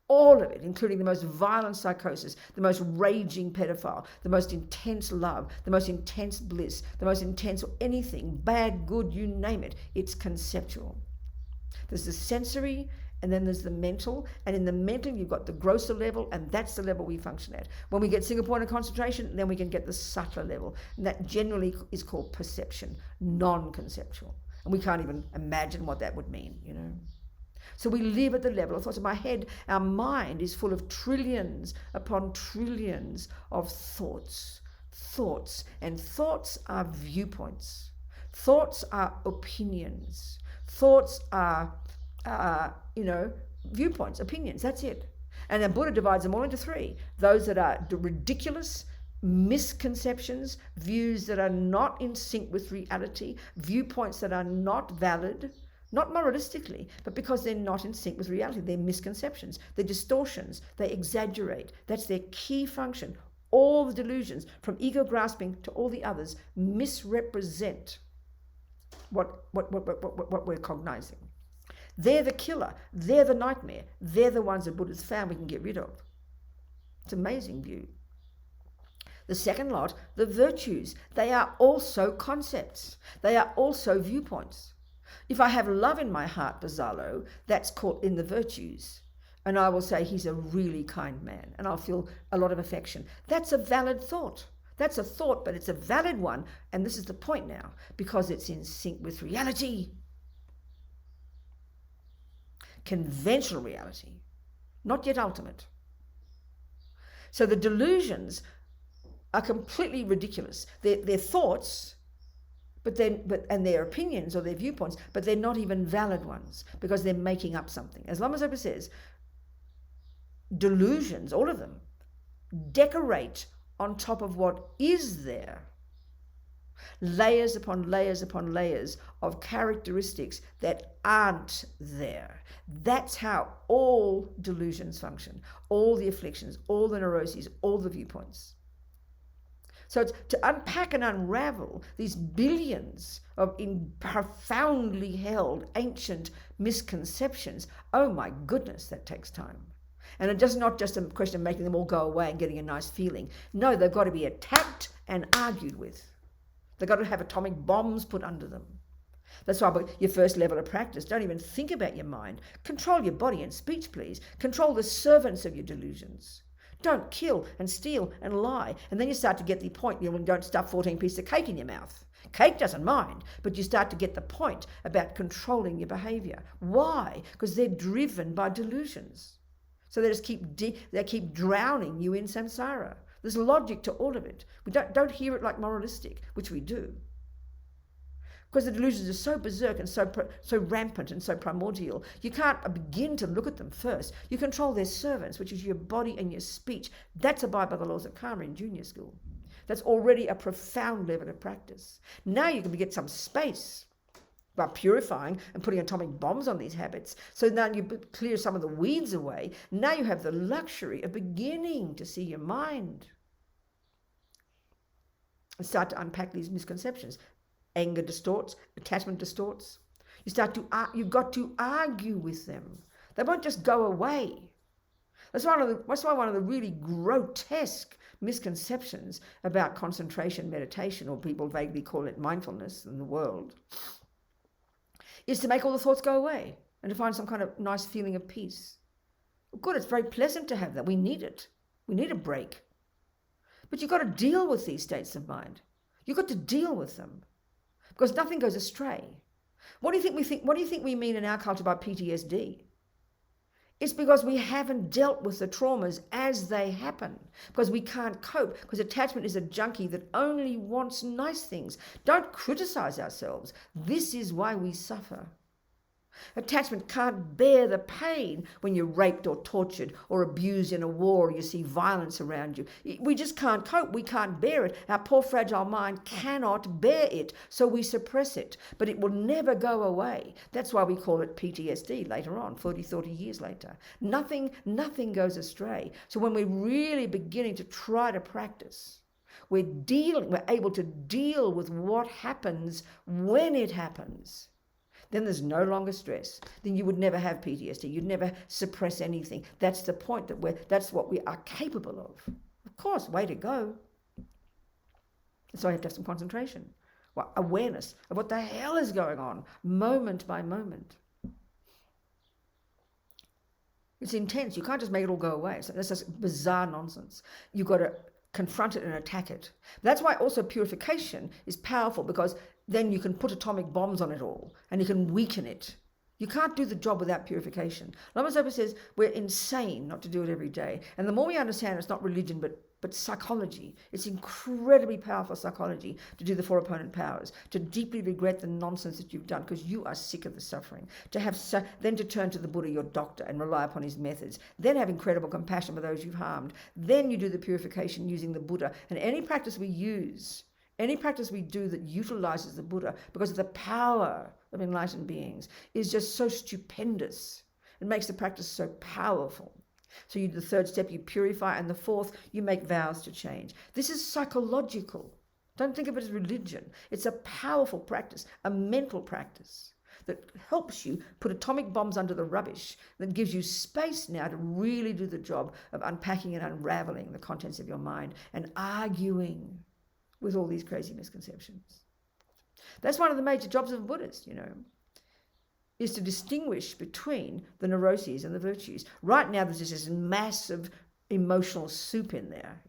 All of it, including the most violent psychosis, the most raging pedophile, the most intense love, the most intense bliss, the most intense anything, bad, good, you name it, it's conceptual. There's the sensory, and then there's the mental, and in the mental you've got the grosser level, and that's the level we function at. When we get single point of concentration, then we can get the subtler level, and that generally is called perception, non-conceptual, and we can't even imagine what that would mean, So we live at the level of thoughts. In my head, our mind is full of trillions upon trillions of thoughts, and thoughts are viewpoints, thoughts are opinions, thoughts are viewpoints, opinions, that's it. And the Buddha divides them all into three. Those that are ridiculous, misconceptions, views that are not in sync with reality, viewpoints that are not valid, not moralistically, but because they're not in sync with reality. They're misconceptions, they're distortions, they exaggerate. That's their key function. All the delusions, from ego grasping to all the others, misrepresent what we're cognizing. They're the killer. They're the nightmare. They're the ones that Buddha's found we can get rid of. It's an amazing view. The second lot, the virtues. They are also concepts. They are also viewpoints. If I have love in my heart for Zalo, that's caught in the virtues. And I will say he's a really kind man. And I'll feel a lot of affection. That's a valid thought. That's a thought, but it's a valid one. And this is the point now, because it's in sync with reality. Conventional reality, not yet ultimate. So the delusions are completely ridiculous. They're thoughts, and their opinions or their viewpoints, but they're not even valid ones because they're making up something. As Lama Zopa says, delusions, all of them, decorate on top of what is there. Layers upon layers upon layers of characteristics that aren't there. That's how all delusions function, all the afflictions, all the neuroses, all the viewpoints. So it's to unpack and unravel these billions of profoundly held ancient misconceptions. Oh my goodness, that takes time. And it does not just a question of making them all go away and getting a nice feeling. No, they've got to be attacked and argued with. They've got to have atomic bombs put under them. That's why your first level of practice, don't even think about your mind. Control your body and speech, please. Control the servants of your delusions. Don't kill and steal and lie. And then you start to get the point. You don't stuff 14 pieces of cake in your mouth. Cake doesn't mind, but you start to get the point about controlling your behavior. Why? Because they're driven by delusions. So they just keep drowning you in samsara. There's logic to all of it. We don't hear it like moralistic, which we do. Because the delusions are so berserk and so rampant and so primordial, you can't begin to look at them first. You control their servants, which is your body and your speech. That's abide by the laws of karma in junior school. That's already a profound level of practice. Now you can get some space by purifying and putting atomic bombs on these habits. So now you clear some of the weeds away. Now you have the luxury of beginning to see your mind and start to unpack these misconceptions. Anger distorts, attachment distorts. You've got to argue with them. They won't just go away. That's why one of the really grotesque misconceptions about concentration meditation, or people vaguely call it mindfulness in the world, is to make all the thoughts go away and to find some kind of nice feeling of peace. Good, it's very pleasant to have that. We need it. We need a break. But you've got to deal with these states of mind. You've got to deal with them because nothing goes astray. What do you think we mean in our culture by PTSD? It's because we haven't dealt with the traumas as they happen, because we can't cope, because attachment is a junkie that only wants nice things. Don't criticize ourselves. This is why we suffer. Attachment can't bear the pain when you're raped or tortured or abused in a war, or you see violence around you. We just can't cope. We can't bear it. Our poor fragile mind cannot bear it, so we suppress it. But it will never go away. That's why we call it PTSD later on, 30 years later. Nothing goes astray. So when we're really beginning to try to practice, we're able to deal with what happens when it happens. Then there's no longer stress. Then you would never have PTSD. You'd never suppress anything. That's the point, that's what we are capable of. Of course, way to go. So I have to have some concentration, awareness of what the hell is going on, moment by moment. It's intense. You can't just make it all go away. So that's just bizarre nonsense. You've got to confront it and attack it. That's why also purification is powerful, because then you can put atomic bombs on it all and you can weaken it. You can't do the job without purification. Lama Zopa says we're insane not to do it every day. And the more we understand it's not religion but psychology, it's incredibly powerful psychology to do the 4 opponent powers, to deeply regret the nonsense that you've done because you are sick of the suffering, then to turn to the Buddha, your doctor, and rely upon his methods, then have incredible compassion for those you've harmed. Then you do the purification using the Buddha. And any practice we do that utilizes the Buddha, because of the power of enlightened beings, is just so stupendous. It makes the practice so powerful. So you do the 3rd step, you purify, and the 4th, you make vows to change. This is psychological. Don't think of it as religion. It's a powerful practice, a mental practice that helps you put atomic bombs under the rubbish, that gives you space now to really do the job of unpacking and unraveling the contents of your mind and arguing with all these crazy misconceptions. That's one of the major jobs of a Buddhist, is to distinguish between the neuroses and the virtues. Right now, there's just this massive emotional soup in there,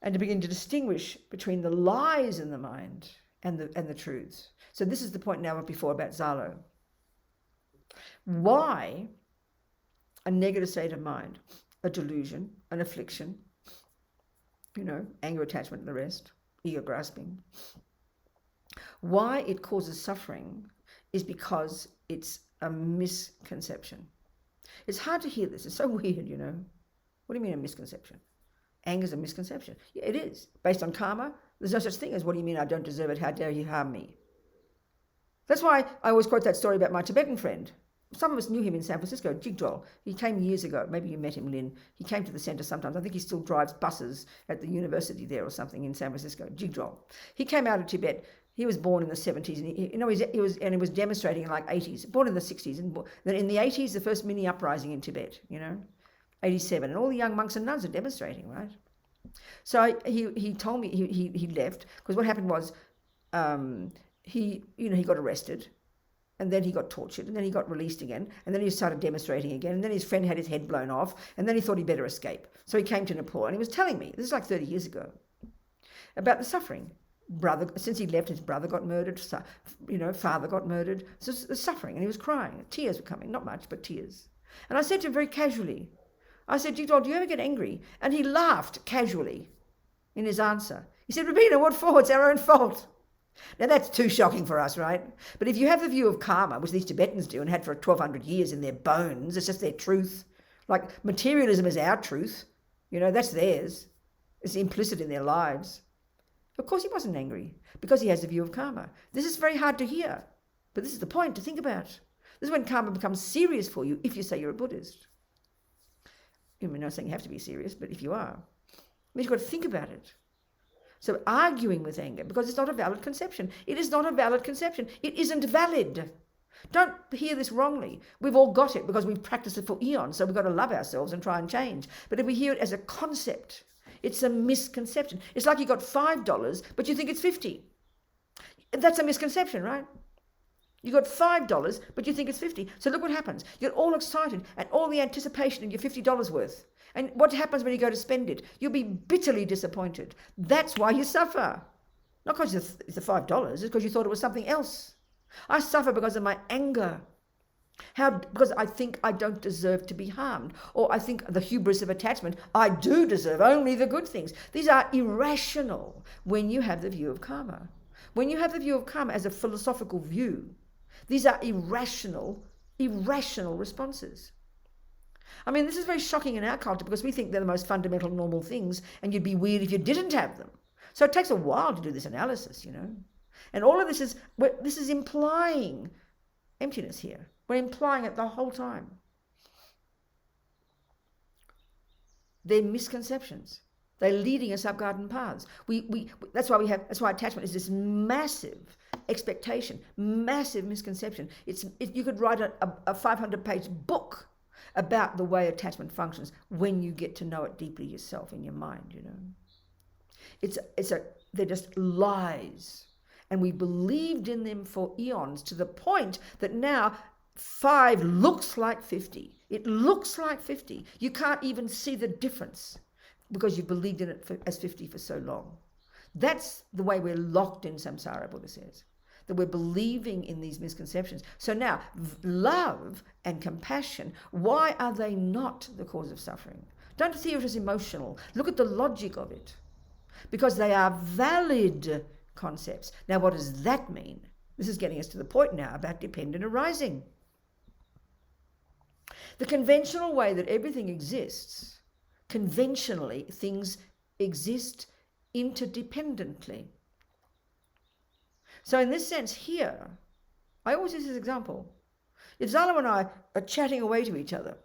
and to begin to distinguish between the lies in the mind and the truths. So this is the point now before about Zalo. Why a negative state of mind, a delusion, an affliction, anger, attachment, and the rest, ego grasping. Why it causes suffering is because it's a misconception. It's hard to hear this. It's so weird, What do you mean a misconception? Anger is a misconception. Yeah, it is. Based on karma, there's no such thing as, what do you mean I don't deserve it? How dare you harm me? That's why I always quote that story about my Tibetan friend. Some of us knew him in San Francisco, Jigdol. He came years ago. Maybe you met him, Lynn. He came to the centre sometimes. I think he still drives buses at the university there or something in San Francisco, Jigdol. He came out of Tibet. He was born in the 70s, and he was demonstrating in like 80s, born in the 60s. And then in the 80s, the first mini uprising in Tibet, 87. And all the young monks and nuns are demonstrating, right? So he told me he left, because what happened was he got arrested. And then he got tortured, and then he got released again, and then he started demonstrating again, and then his friend had his head blown off, and then he thought he'd better escape. So he came to Nepal, and he was telling me, this is like 30 years ago, about the suffering. Since he left, his brother got murdered, father got murdered. So the suffering, and he was crying. Tears were coming, not much, but tears. And I said to him very casually, I said, Jigdol, do you ever get angry? And he laughed casually in his answer. He said, Robina, what for? It's our own fault. Now, that's too shocking for us, right? But if you have the view of karma, which these Tibetans do and had for 1,200 years in their bones, it's just their truth. Like, materialism is our truth. That's theirs. It's implicit in their lives. Of course he wasn't angry, because he has the view of karma. This is very hard to hear, but this is the point to think about. This is when karma becomes serious for you, if you say you're a Buddhist. I'm not saying you have to be serious, but if you are, you've got to think about it. So arguing with anger, because it's not a valid conception. It is not a valid conception. It isn't valid. Don't hear this wrongly. We've all got it because we've practiced it for eons, so we've got to love ourselves and try and change. But if we hear it as a concept, it's a misconception. It's like you got $5, but you think it's 50. That's a misconception, right? You got $5, but you think it's 50. So look what happens. You get all excited and all the anticipation of your $50 worth. And what happens when you go to spend it? You'll be bitterly disappointed. That's why you suffer. Not because it's the $5, it's because you thought it was something else. I suffer because of my anger. Because I think I don't deserve to be harmed. Or I think the hubris of attachment, I do deserve only the good things. These are irrational when you have the view of karma. When you have the view of karma as a philosophical view, these are irrational responses. I mean, this is very shocking in our culture because we think they're the most fundamental normal things, and you'd be weird if you didn't have them. So it takes a while to do this analysis, you know. And all of this is implying emptiness here. We're implying it the whole time. They're misconceptions. They're leading us up garden paths. That's why attachment is this massive expectation, massive misconception. You could write a 500-page book about the way attachment functions when you get to know it deeply yourself in your mind, you know. They're just lies. And we believed in them for eons to the point that now 5 looks like 50. It looks like 50. You can't even see the difference because you believed in it as 50 for so long. That's the way we're locked in samsara, Buddha says, that we're believing in these misconceptions. So now, love and compassion, why are they not the cause of suffering? Don't see it as emotional. Look at the logic of it. Because they are valid concepts. Now, what does that mean? This is getting us to the point now about dependent arising. The conventional way that everything exists, conventionally, things exist interdependently. So in this sense here, I always use this example. If Zalo and I are chatting away to each other,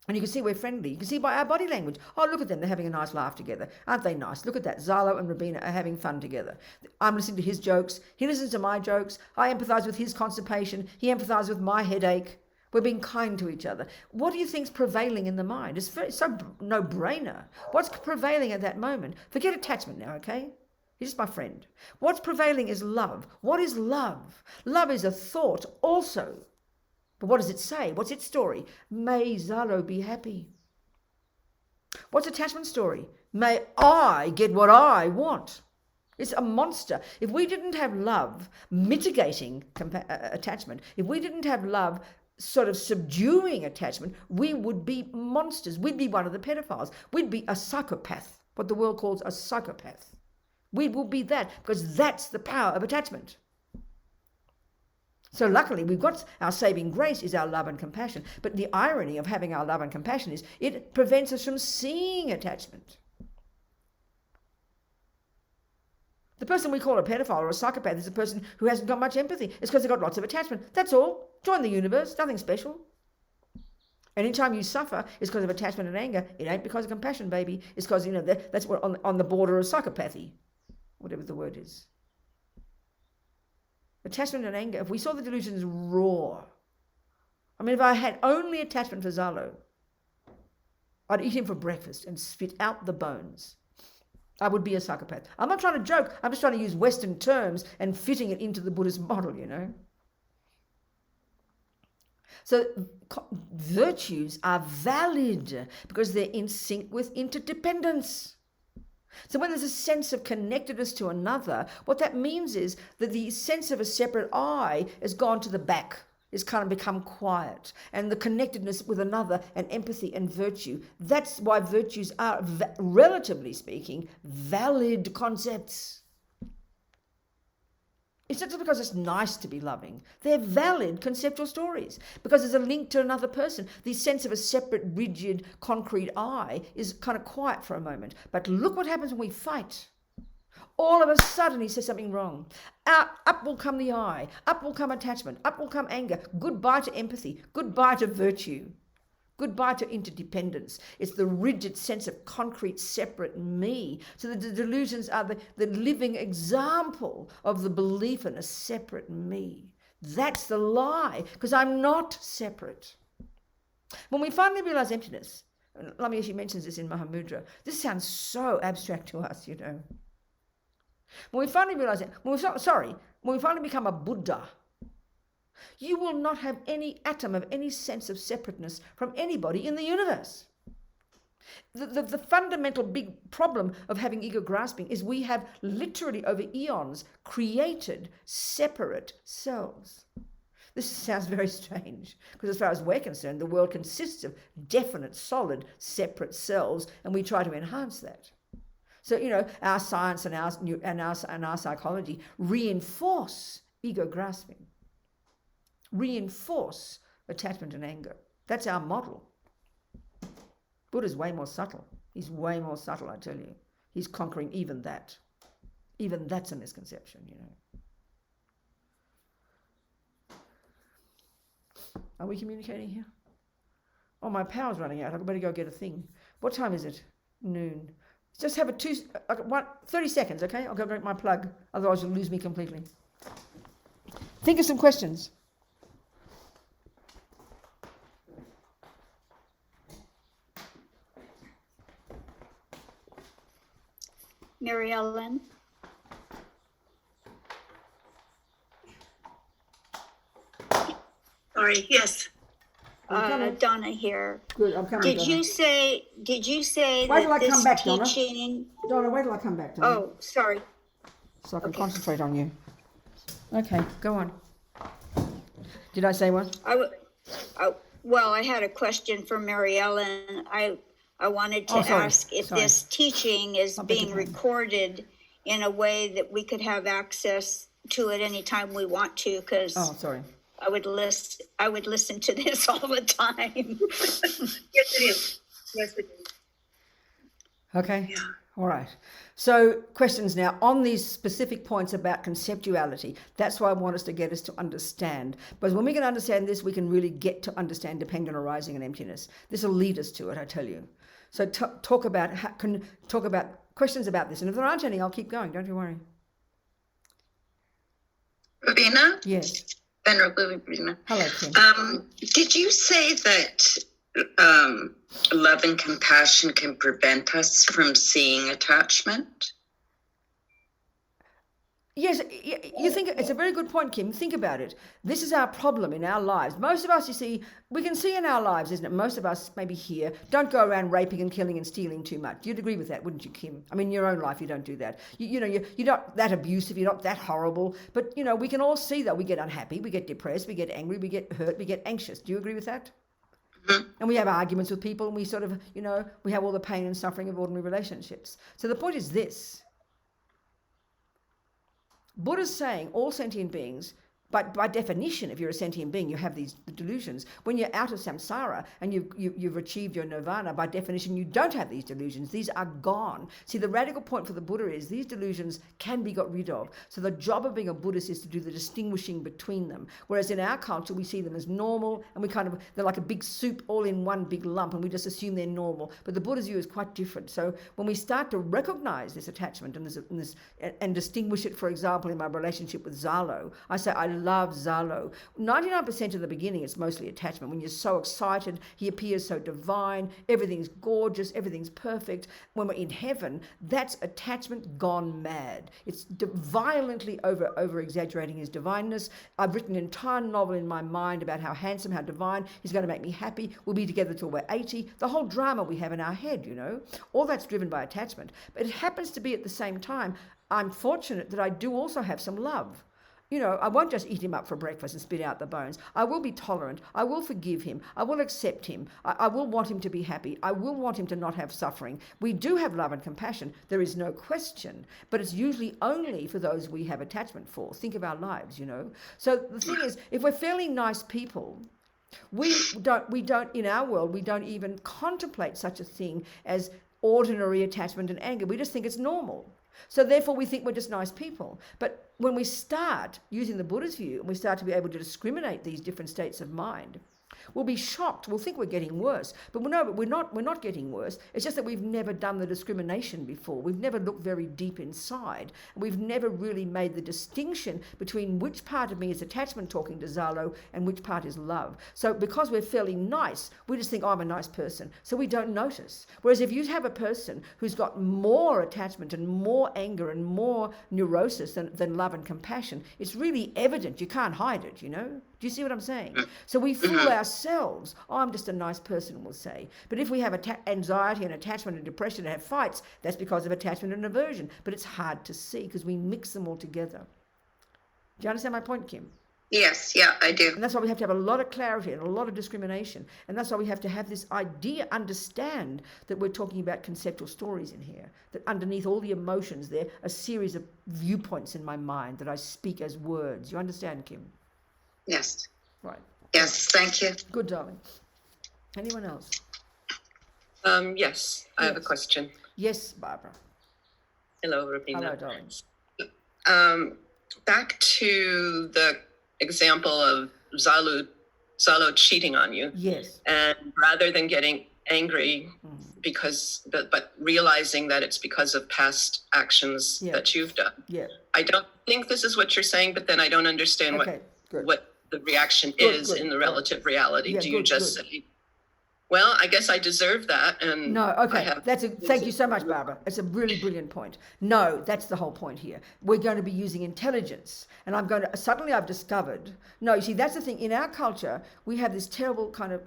and you can see we're friendly. You can see by our body language. Oh, look at them. They're having a nice laugh together. Aren't they nice? Look at that. Zalo and Robina are having fun together. I'm listening to his jokes. He listens to my jokes. I empathise with his constipation. He empathises with my headache. We're being kind to each other. What do you think's prevailing in the mind? It's so no-brainer. What's prevailing at that moment? Forget attachment now, okay? He's just my friend. What's prevailing is love. What is love? Love is a thought also. But what does it say? What's its story? May Zalo be happy. What's attachment story? May I get what I want. It's a monster. If we didn't have love mitigating attachment, if we didn't have love sort of subduing attachment, we would be monsters. We'd be one of the pedophiles. We'd be a psychopath, what the world calls a psychopath. We will be that because that's the power of attachment. So luckily we've got our saving grace is our love and compassion. But the irony of having our love and compassion is it prevents us from seeing attachment. The person we call a pedophile or a psychopath is a person who hasn't got much empathy. It's because they've got lots of attachment. That's all. Join the universe. Nothing special. Anytime you suffer, it's because of attachment and anger. It ain't because of compassion, baby. It's because, you know, that's what on the border of psychopathy, whatever the word is. Attachment and anger. If we saw the delusions raw, I mean, if I had only attachment for Zalo, I'd eat him for breakfast and spit out the bones. I would be a psychopath. I'm not trying to joke. I'm just trying to use Western terms and fitting it into the Buddhist model, you know. So virtues are valid because they're in sync with interdependence. So when there's a sense of connectedness to another, what that means is that the sense of a separate I has gone to the back. It's kind of become quiet. And the connectedness with another and empathy and virtue, that's why virtues are, relatively speaking, valid concepts. It's not just because it's nice to be loving. They're valid conceptual stories because there's a link to another person. The sense of a separate, rigid, concrete I is kind of quiet for a moment. But look what happens when we fight. All of a sudden he says something wrong. Up will come the I. Up will come attachment. Up will come anger. Goodbye to empathy. Goodbye to virtue. Goodbye to interdependence. It's the rigid sense of concrete separate me. So the delusions are the living example of the belief in a separate me. That's the lie, because I'm not separate. When we finally realize emptiness, Lamia, she mentions this in Mahamudra, this sounds so abstract to us, you know. When we finally realize it, when we finally become a Buddha, you will not have any atom of any sense of separateness from anybody in the universe. The fundamental big problem of having ego grasping is we have literally over eons created separate selves. This sounds very strange, because as far as we're concerned, the world consists of definite, solid, separate selves, and we try to enhance that. So, you know, our science and our psychology reinforce ego grasping, reinforce attachment and anger. That's our model. Buddha's way more subtle. He's way more subtle, I tell you. He's conquering even that. Even that's a misconception, you know. Are we communicating here? Oh, my power's running out. I've got to go get a thing. What time is it? Noon. Just have 30 seconds, okay? I'll go get my plug. Otherwise you'll lose me completely. Think of some questions. Mary Ellen. Sorry, yes. Donna here. Good, I'm coming, Did Donna. you say Wait that till I this come back, Donna. teaching? Donna, wait till I come back, Donna. Oh, sorry. So I can concentrate on you. Okay, go on. Did I say one? Well, I had a question for Mary Ellen. I wanted to ask if this teaching is being recorded in a way that we could have access to it anytime we want to, because I would listen to this all the time. Yes, it is. Yes, it is. Okay. Yeah. All right. So questions now on these specific points about conceptuality. That's why I want us to get us to understand. Because when we can understand this, we can really get to understand dependent arising and emptiness. This will lead us to it, I tell you. So talk about questions about this. And if there aren't any, I'll keep going. Don't you worry. Robina? Yes. Venerable Robina. Hello, Chen. Did you say that love and compassion can prevent us from seeing attachment? Yes, you think it's a very good point, Kim. Think about it. This is our problem in our lives. Most of us, you see, we can see in our lives, isn't it? Most of us, maybe here, don't go around raping and killing and stealing too much. You'd agree with that, wouldn't you, Kim? I mean, in your own life, you don't do that. You're not that abusive. You're not that horrible. But, you know, we can all see that we get unhappy, we get depressed, we get angry, we get hurt, we get anxious. Do you agree with that? Mm-hmm. And we have arguments with people, and we sort of, you know, we have all the pain and suffering of ordinary relationships. So the point is this. Buddha's saying all sentient beings, but by definition, if you're a sentient being, you have these delusions. When you're out of samsara and you've achieved your nirvana, by definition, you don't have these delusions. These are gone. See, the radical point for the Buddha is these delusions can be got rid of. So the job of being a Buddhist is to do the distinguishing between them. Whereas in our culture, we see them as normal, and they're like a big soup all in one big lump, and we just assume they're normal. But the Buddha's view is quite different. So when we start to recognize this attachment and distinguish it, for example, in my relationship with Zalo, I say, I love Zalo. 99% of the beginning, it's mostly attachment. When you're so excited, he appears so divine, everything's gorgeous, everything's perfect. When we're in heaven, that's attachment gone mad. It's violently over-exaggerating his divineness. I've written an entire novel in my mind about how handsome, how divine, he's going to make me happy. We'll be together till we're 80. The whole drama we have in our head, you know, all that's driven by attachment. But it happens to be at the same time, I'm fortunate that I do also have some love. You know, I won't just eat him up for breakfast and spit out the bones. I will be tolerant. I will forgive him. I will accept him. I will want him to be happy. I will want him to not have suffering. We do have love and compassion. There is no question. But it's usually only for those we have attachment for. Think of our lives, you know. So the thing is, if we're fairly nice people, we don't in our world, we don't even contemplate such a thing as ordinary attachment and anger. We just think it's normal. So therefore we think we're just nice people. But when we start using the Buddha's view and we start to be able to discriminate these different states of mind, We'll be shocked. We'll think we're getting worse. But no, but we're not getting worse. It's just that we've never done the discrimination before. We've never looked very deep inside. We've never really made the distinction between which part of me is attachment talking to Zalo and which part is love. So because we're fairly nice, we just think, oh, I'm a nice person. So we don't notice. Whereas if you have a person who's got more attachment and more anger and more neurosis than love and compassion, it's really evident. You can't hide it, you know? Do you see what I'm saying? So we fool ourselves. Oh, I'm just a nice person, we'll say. But if we have anxiety and attachment and depression and have fights, that's because of attachment and aversion. But it's hard to see because we mix them all together. Do you understand my point, Kim? Yes, yeah, I do. And that's why we have to have a lot of clarity and a lot of discrimination. And that's why we have to have this idea, understand that we're talking about conceptual stories in here, that underneath all the emotions there, a series of viewpoints in my mind that I speak as words. You understand, Kim? Yes. Right. Yes, thank you. Good, darling. Anyone else? Yes, I have a question. Yes, Barbara. Hello, Robina. Hello, darling. Back to the example of Zalo cheating on you. Yes. And rather than getting angry but realizing that it's because of past actions that you've done. Yeah. I don't think this is what you're saying, but then I don't understand what the reaction is in the relative reality. Do you just say, well, I guess I deserve that? And no, okay. Thank you so much, Barbara. It's a really brilliant point. No, that's the whole point here. We're going to be using intelligence. And suddenly I've discovered, no, you see, that's the thing. In our culture, we have this terrible kind of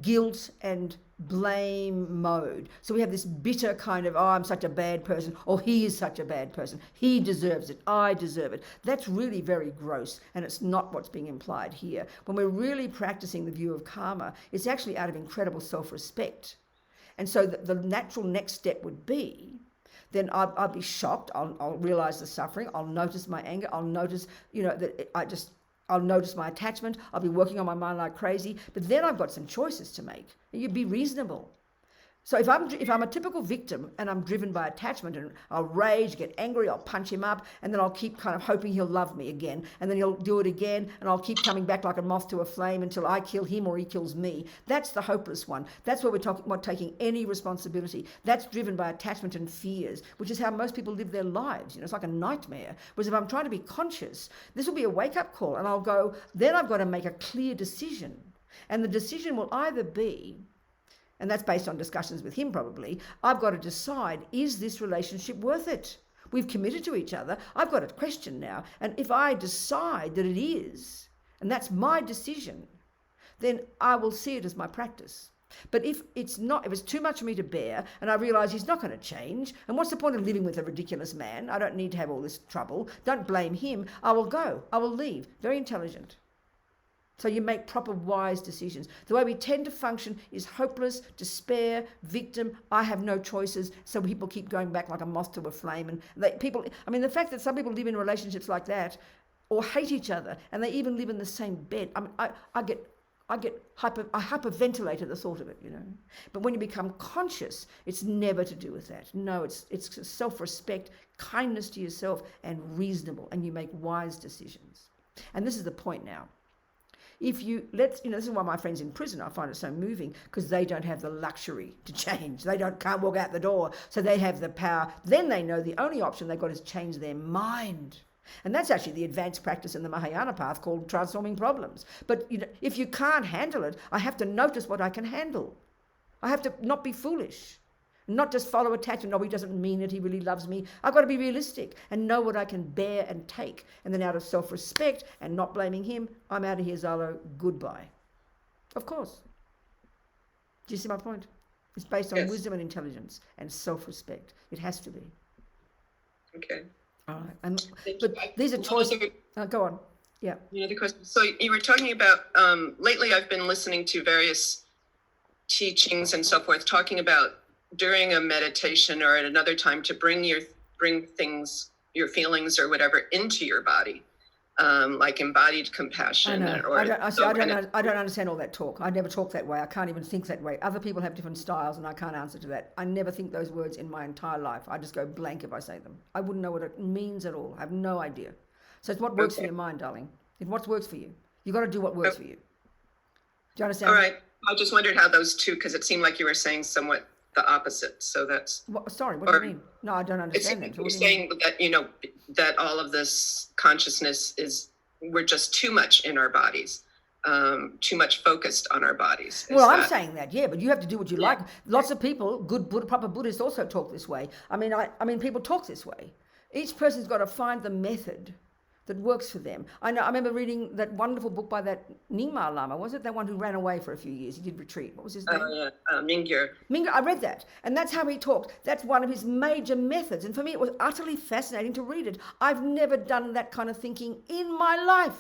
guilt and blame mode. So we have this bitter kind of, oh, I'm such a bad person, or he is such a bad person. He deserves it. I deserve it. That's really very gross, and it's not what's being implied here. When we're really practicing the view of karma, it's actually out of incredible self-respect. And so the natural next step would be, then I'll be shocked. I'll realize the suffering. I'll notice my anger. I'll notice, I'll notice my attachment. I'll be working on my mind like crazy. But then I've got some choices to make. You'd be reasonable. So if I'm a typical victim and I'm driven by attachment and I'll rage, get angry, I'll punch him up, and then I'll keep kind of hoping he'll love me again, and then he'll do it again, and I'll keep coming back like a moth to a flame until I kill him or he kills me. That's the hopeless one. That's where we're talking about taking any responsibility. That's driven by attachment and fears, which is how most people live their lives. It's like a nightmare. Whereas if I'm trying to be conscious, this will be a wake-up call, and I'll go, then I've got to make a clear decision. And the decision will either be, and that's based on discussions with him probably, I've got to decide, is this relationship worth it? We've committed to each other. I've got a question now. And if I decide that it is, and that's my decision, then I will see it as my practice. But if it's not, if it's too much for me to bear, and I realize he's not going to change, and what's the point of living with a ridiculous man? I don't need to have all this trouble. Don't blame him. I will go. I will leave. Very intelligent. So you make proper, wise decisions. The way we tend to function is hopeless, despair, victim, I have no choices, so people keep going back like a moth to a flame. And the fact that some people live in relationships like that or hate each other, and they even live in the same bed, I hyperventilate at the thought of it, But when you become conscious, it's never to do with that. No, it's self-respect, kindness to yourself, and reasonable, and you make wise decisions. And this is the point now. This is why my friends in prison, I find it so moving, because they don't have the luxury to change. They can't walk out the door, so they have the power. Then they know the only option they've got is change their mind. And that's actually the advanced practice in the Mahayana path called transforming problems. But if you can't handle it, I have to notice what I can handle. I have to not be foolish. Not just follow attachment. No, he doesn't mean it. He really loves me. I've got to be realistic and know what I can bear and take. And then out of self-respect and not blaming him, I'm out of here, Zalo. Goodbye. Of course. Do you see my point? It's based on wisdom and intelligence and self-respect. It has to be. Okay. All right. But these are choices. Go on. Yeah. Another question. So you were talking about, lately I've been listening to various teachings and so forth, talking about during a meditation or at another time to bring things, your feelings or whatever, into your body, like embodied compassion. I don't understand all that talk. I never talk that way. I can't even think that way. Other people have different styles, and I can't answer to that. I never think those words in my entire life. I just go blank if I say them. I wouldn't know what it means at all. I have no idea. So it's what works for your mind, darling. It's what works for you. You've got to do what works for you. Do you understand? All right. I just wondered how those two, because it seemed like you were saying somewhat the opposite. So that's. Sorry, what do you mean? No, I don't understand that. You're saying that, that all of this consciousness we're just too much in our bodies, too much focused on our bodies. I'm saying that, yeah, but you have to do what you like. Lots of people, good proper Buddhists also talk this way. I mean, people talk this way. Each person's got to find the method that works for them. I remember reading that wonderful book by that Nyingma Lama, was it? That one who ran away for a few years. He did retreat. What was his name? Mingyur. Mingyur, I read that. And that's how he talked. That's one of his major methods. And for me, it was utterly fascinating to read it. I've never done that kind of thinking in my life.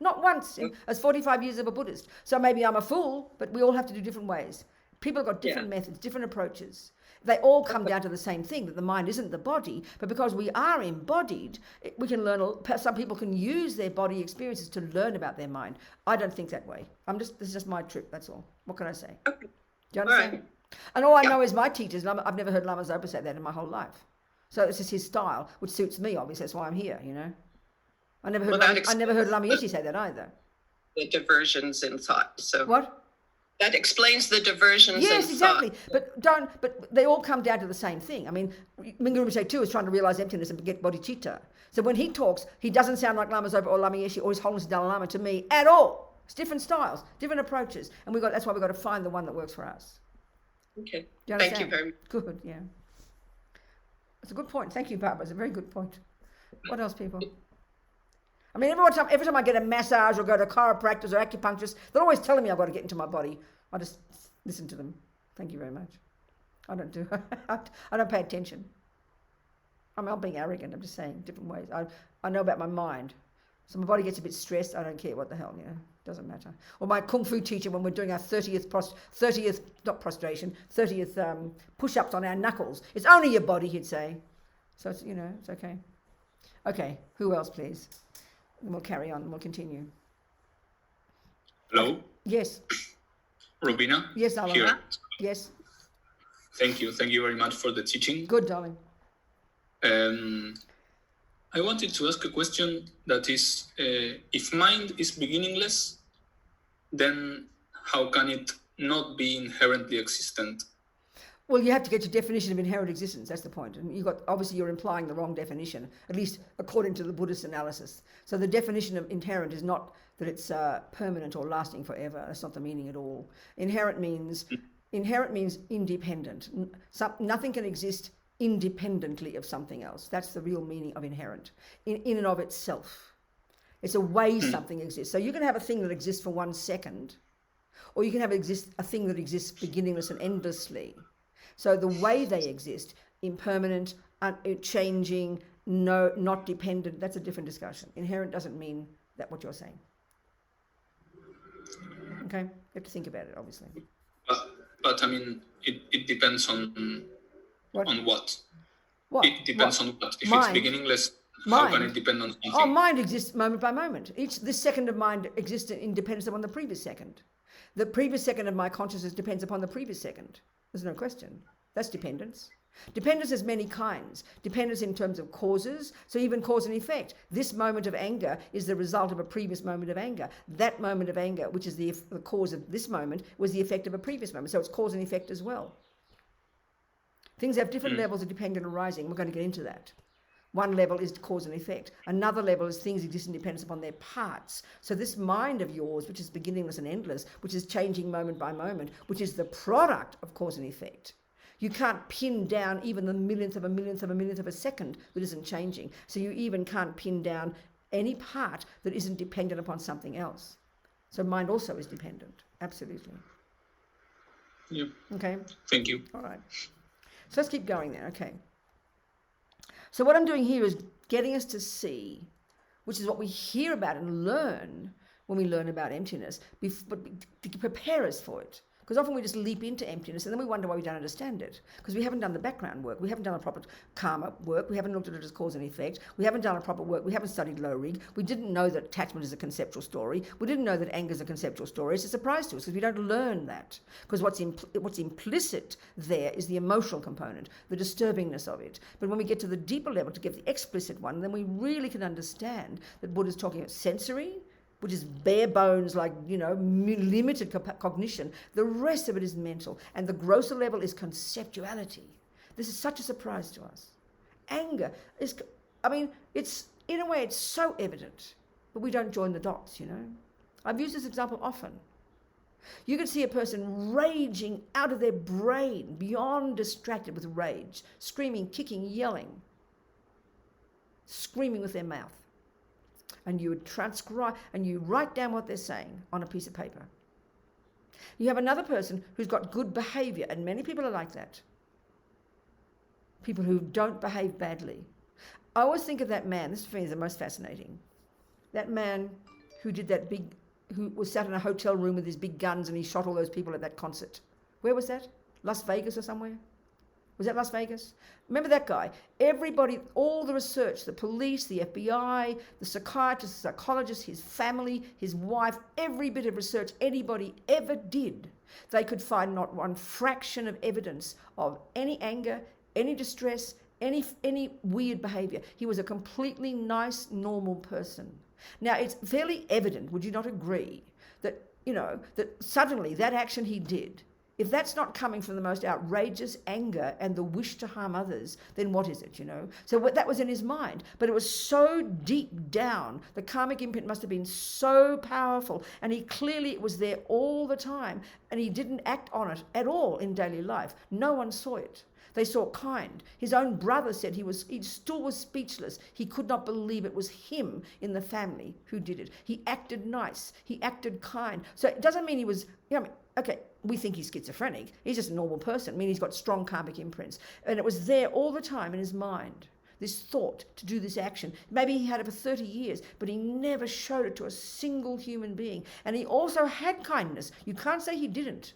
Not once, as 45 years of a Buddhist. So maybe I'm a fool, but we all have to do different ways. People have got different methods, different approaches. They all come down to the same thing, that the mind isn't the body, but because we are embodied, we can learn, some people can use their body experiences to learn about their mind. I don't think that way. This is just my trip, that's all. What can I say? Okay. Do you understand? Right. And all I know is my teachers, I've never heard Lama Zopa say that in my whole life. So it's just his style, which suits me, obviously, that's why I'm here, I never heard Lama Yeshe say that either. The diversions in thought. So what? That explains the diversions in thought. Yes, exactly. But they all come down to the same thing. I mean, Mingyur Rinpoche too is trying to realize emptiness and get bodhicitta. So when he talks, he doesn't sound like Lama Zopa or Lama Yeshe or His Holiness Dalai Lama to me at all. It's different styles, different approaches, and that's why we've got to find the one that works for us. Okay. Do you Thank understand? you very much. Good, yeah. It's a good point. Thank you, Barbara. It's a very good point. What else, people? I mean, every time I get a massage or go to chiropractors or acupuncturists, they're always telling me I've got to get into my body. I just listen to them. Thank you very much. I don't pay attention. I'm not being arrogant. I'm just saying different ways. I know about my mind. So my body gets a bit stressed. I don't care what the hell, doesn't matter. Or my kung fu teacher, when we're doing our 30th push-ups on our knuckles. It's only your body, he'd say. So it's, it's okay. Okay, who else, please? And we'll carry on. We'll continue. Hello? Yes. Robina? Yes, darling. Here. Yes. Thank you. Thank you very much for the teaching. Good, darling. I wanted to ask a question that is, if mind is beginningless, then how can it not be inherently existent? Well, you have to get your definition of inherent existence. That's the point. And obviously you're implying the wrong definition, at least according to the Buddhist analysis. So the definition of inherent is not that it's permanent or lasting forever. That's not the meaning at all. Inherent means independent. Nothing can exist independently of something else. That's the real meaning of inherent. In and of itself. It's a way something exists. So you can have a thing that exists for 1 second, or you can have a thing that exists beginningless and endlessly. So the way they exist, impermanent, changing, not dependent, that's a different discussion. Inherent doesn't mean that what you're saying. Okay? You have to think about it, obviously. But I mean, it depends on what? On what? What? It depends on what. If mind. It's beginningless, Mind. how can it depend on something? Oh, mind exists moment by moment. This second of mind exists in dependence upon the previous second. The previous second of my consciousness depends upon the previous second. There's no question. That's dependence. Dependence has many kinds. Dependence in terms of causes, so even cause and effect. This moment of anger is the result of a previous moment of anger. That moment of anger, which is the cause of this moment, was the effect of a previous moment. So it's cause and effect as well. Things have different levels of dependent arising. We're going to get into that. One level is cause and effect. Another level is things exist in dependence upon their parts. So this mind of yours, which is beginningless and endless, which is changing moment by moment, which is the product of cause and effect. You can't pin down even the millionth of a millionth of a millionth of a second that isn't changing. So you even can't pin down any part that isn't dependent upon something else. So mind also is dependent. Absolutely. Yeah. Okay. Thank you. All right. So let's keep going then. Okay. So what I'm doing here is getting us to see, which is what we hear about and learn when we learn about emptiness, but to prepare us for it. Because often we just leap into emptiness and then we wonder why we don't understand it. Because we haven't done the background work. We haven't done a proper karma work. We haven't looked at it as cause and effect. We haven't done a proper work. We haven't studied low rig. We didn't know that attachment is a conceptual story. We didn't know that anger is a conceptual story. It's a surprise to us because we don't learn that. Because what's implicit there is the emotional component, the disturbingness of it. But when we get to the deeper level to get the explicit one, then we really can understand that Buddha's talking about sensory, which is bare bones, like, limited cognition. The rest of it is mental. And the grosser level is conceptuality. This is such a surprise to us. Anger is, it's, in a way, it's so evident, but we don't join the dots, I've used this example often. You can see a person raging out of their brain, beyond distracted with rage, screaming, kicking, yelling, screaming with their mouth. And you would transcribe and you write down what they're saying on a piece of paper. You have another person who's got good behavior, and many people are like that. People who don't behave badly. I always think of that man, this for me is the most fascinating. That man who who was sat in a hotel room with his big guns and he shot all those people at that concert. Where was that? Las Vegas or somewhere? Was that Las Vegas? Remember that guy? Everybody, all the research, the police, the FBI, the psychiatrists, the psychologists, his family, his wife, every bit of research anybody ever did, they could find not one fraction of evidence of any anger, any distress, any weird behavior. He was a completely nice, normal person. Now, it's fairly evident, would you not agree, that, that suddenly that action he did, if that's not coming from the most outrageous anger and the wish to harm others, then what is it, So that was in his mind. But it was so deep down, the karmic imprint must have been so powerful, and it was there all the time, and he didn't act on it at all in daily life. No one saw it. They saw kind. His own brother said he still was speechless. He could not believe it was him in the family who did it. He acted nice. He acted kind. So it doesn't mean he was, okay, we think he's schizophrenic. He's just a normal person. He's got strong karmic imprints. And it was there all the time in his mind, this thought to do this action. Maybe he had it for 30 years, but he never showed it to a single human being. And he also had kindness. You can't say he didn't.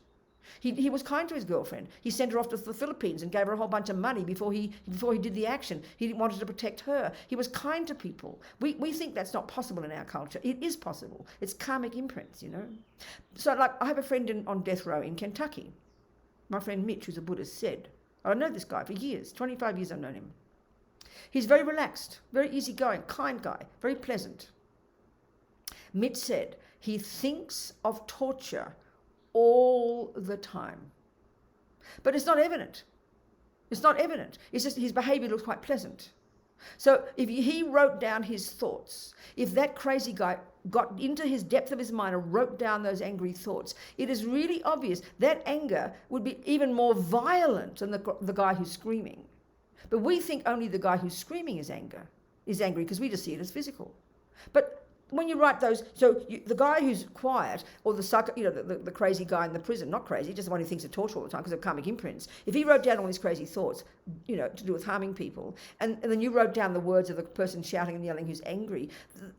He was kind to his girlfriend. He sent her off to the Philippines and gave her a whole bunch of money before he did the action. He wanted to protect her. He was kind to people. We think that's not possible in our culture. It is possible. It's karmic imprints, So I have a friend on death row in Kentucky. My friend Mitch, who's a Buddhist, said, I know this guy for years, 25 years I've known him. He's very relaxed, very easygoing, kind guy, very pleasant. Mitch said he thinks of torture all the time. But it's not evident. It's not evident. It's just his behavior looks quite pleasant. So if he wrote down his thoughts, if that crazy guy got into his depth of his mind and wrote down those angry thoughts, it is really obvious that anger would be even more violent than the guy who's screaming. But we think only the guy who's screaming is angry because we just see it as physical. But when you write those, the guy who's quiet, or the crazy guy in the prison, not crazy, just the one who thinks of torture all the time because of karmic imprints, if he wrote down all his crazy thoughts, to do with harming people, and then you wrote down the words of the person shouting and yelling who's angry,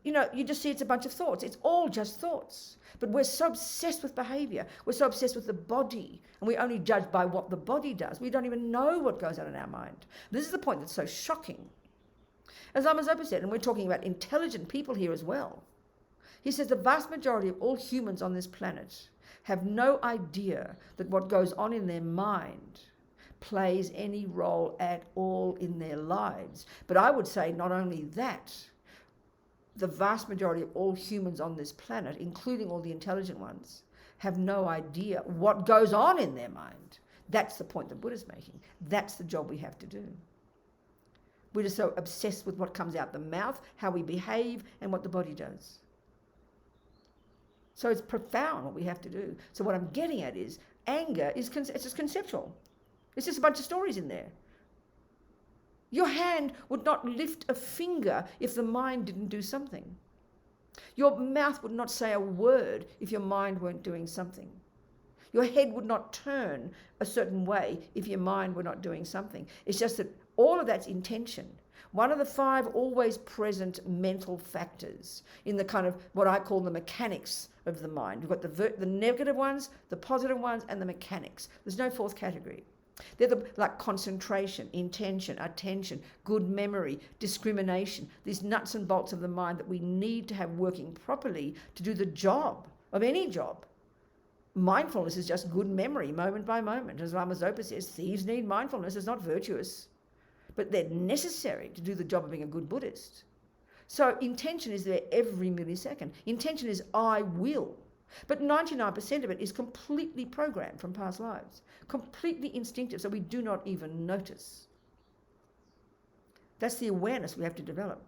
you just see it's a bunch of thoughts. It's all just thoughts. But we're so obsessed with behavior. We're so obsessed with the body, and we only judge by what the body does. We don't even know what goes on in our mind. This is the point that's so shocking. As Zopa said, and we're talking about intelligent people here as well, he says the vast majority of all humans on this planet have no idea that what goes on in their mind plays any role at all in their lives. But I would say not only that, the vast majority of all humans on this planet, including all the intelligent ones, have no idea what goes on in their mind. That's the point that Buddha's making. That's the job we have to do. We're just so obsessed with what comes out the mouth, how we behave, and what the body does. So it's profound what we have to do. So what I'm getting at is anger it's just conceptual. It's just a bunch of stories in there. Your hand would not lift a finger if the mind didn't do something. Your mouth would not say a word if your mind weren't doing something. Your head would not turn a certain way if your mind were not doing something. It's just that all of that's intention. One of the 5 always present mental factors in the kind of what I call the mechanics of the mind. You've got the negative ones, the positive ones, and the mechanics. There's no 4th category. They're like concentration, intention, attention, good memory, discrimination, these nuts and bolts of the mind that we need to have working properly to do the job of any job. Mindfulness is just good memory, moment by moment. As Zopa says, thieves need mindfulness. It's not virtuous, but they're necessary to do the job of being a good Buddhist. So intention is there every millisecond. Intention is I will. But 99% of it is completely programmed from past lives, completely instinctive, so we do not even notice. That's the awareness we have to develop.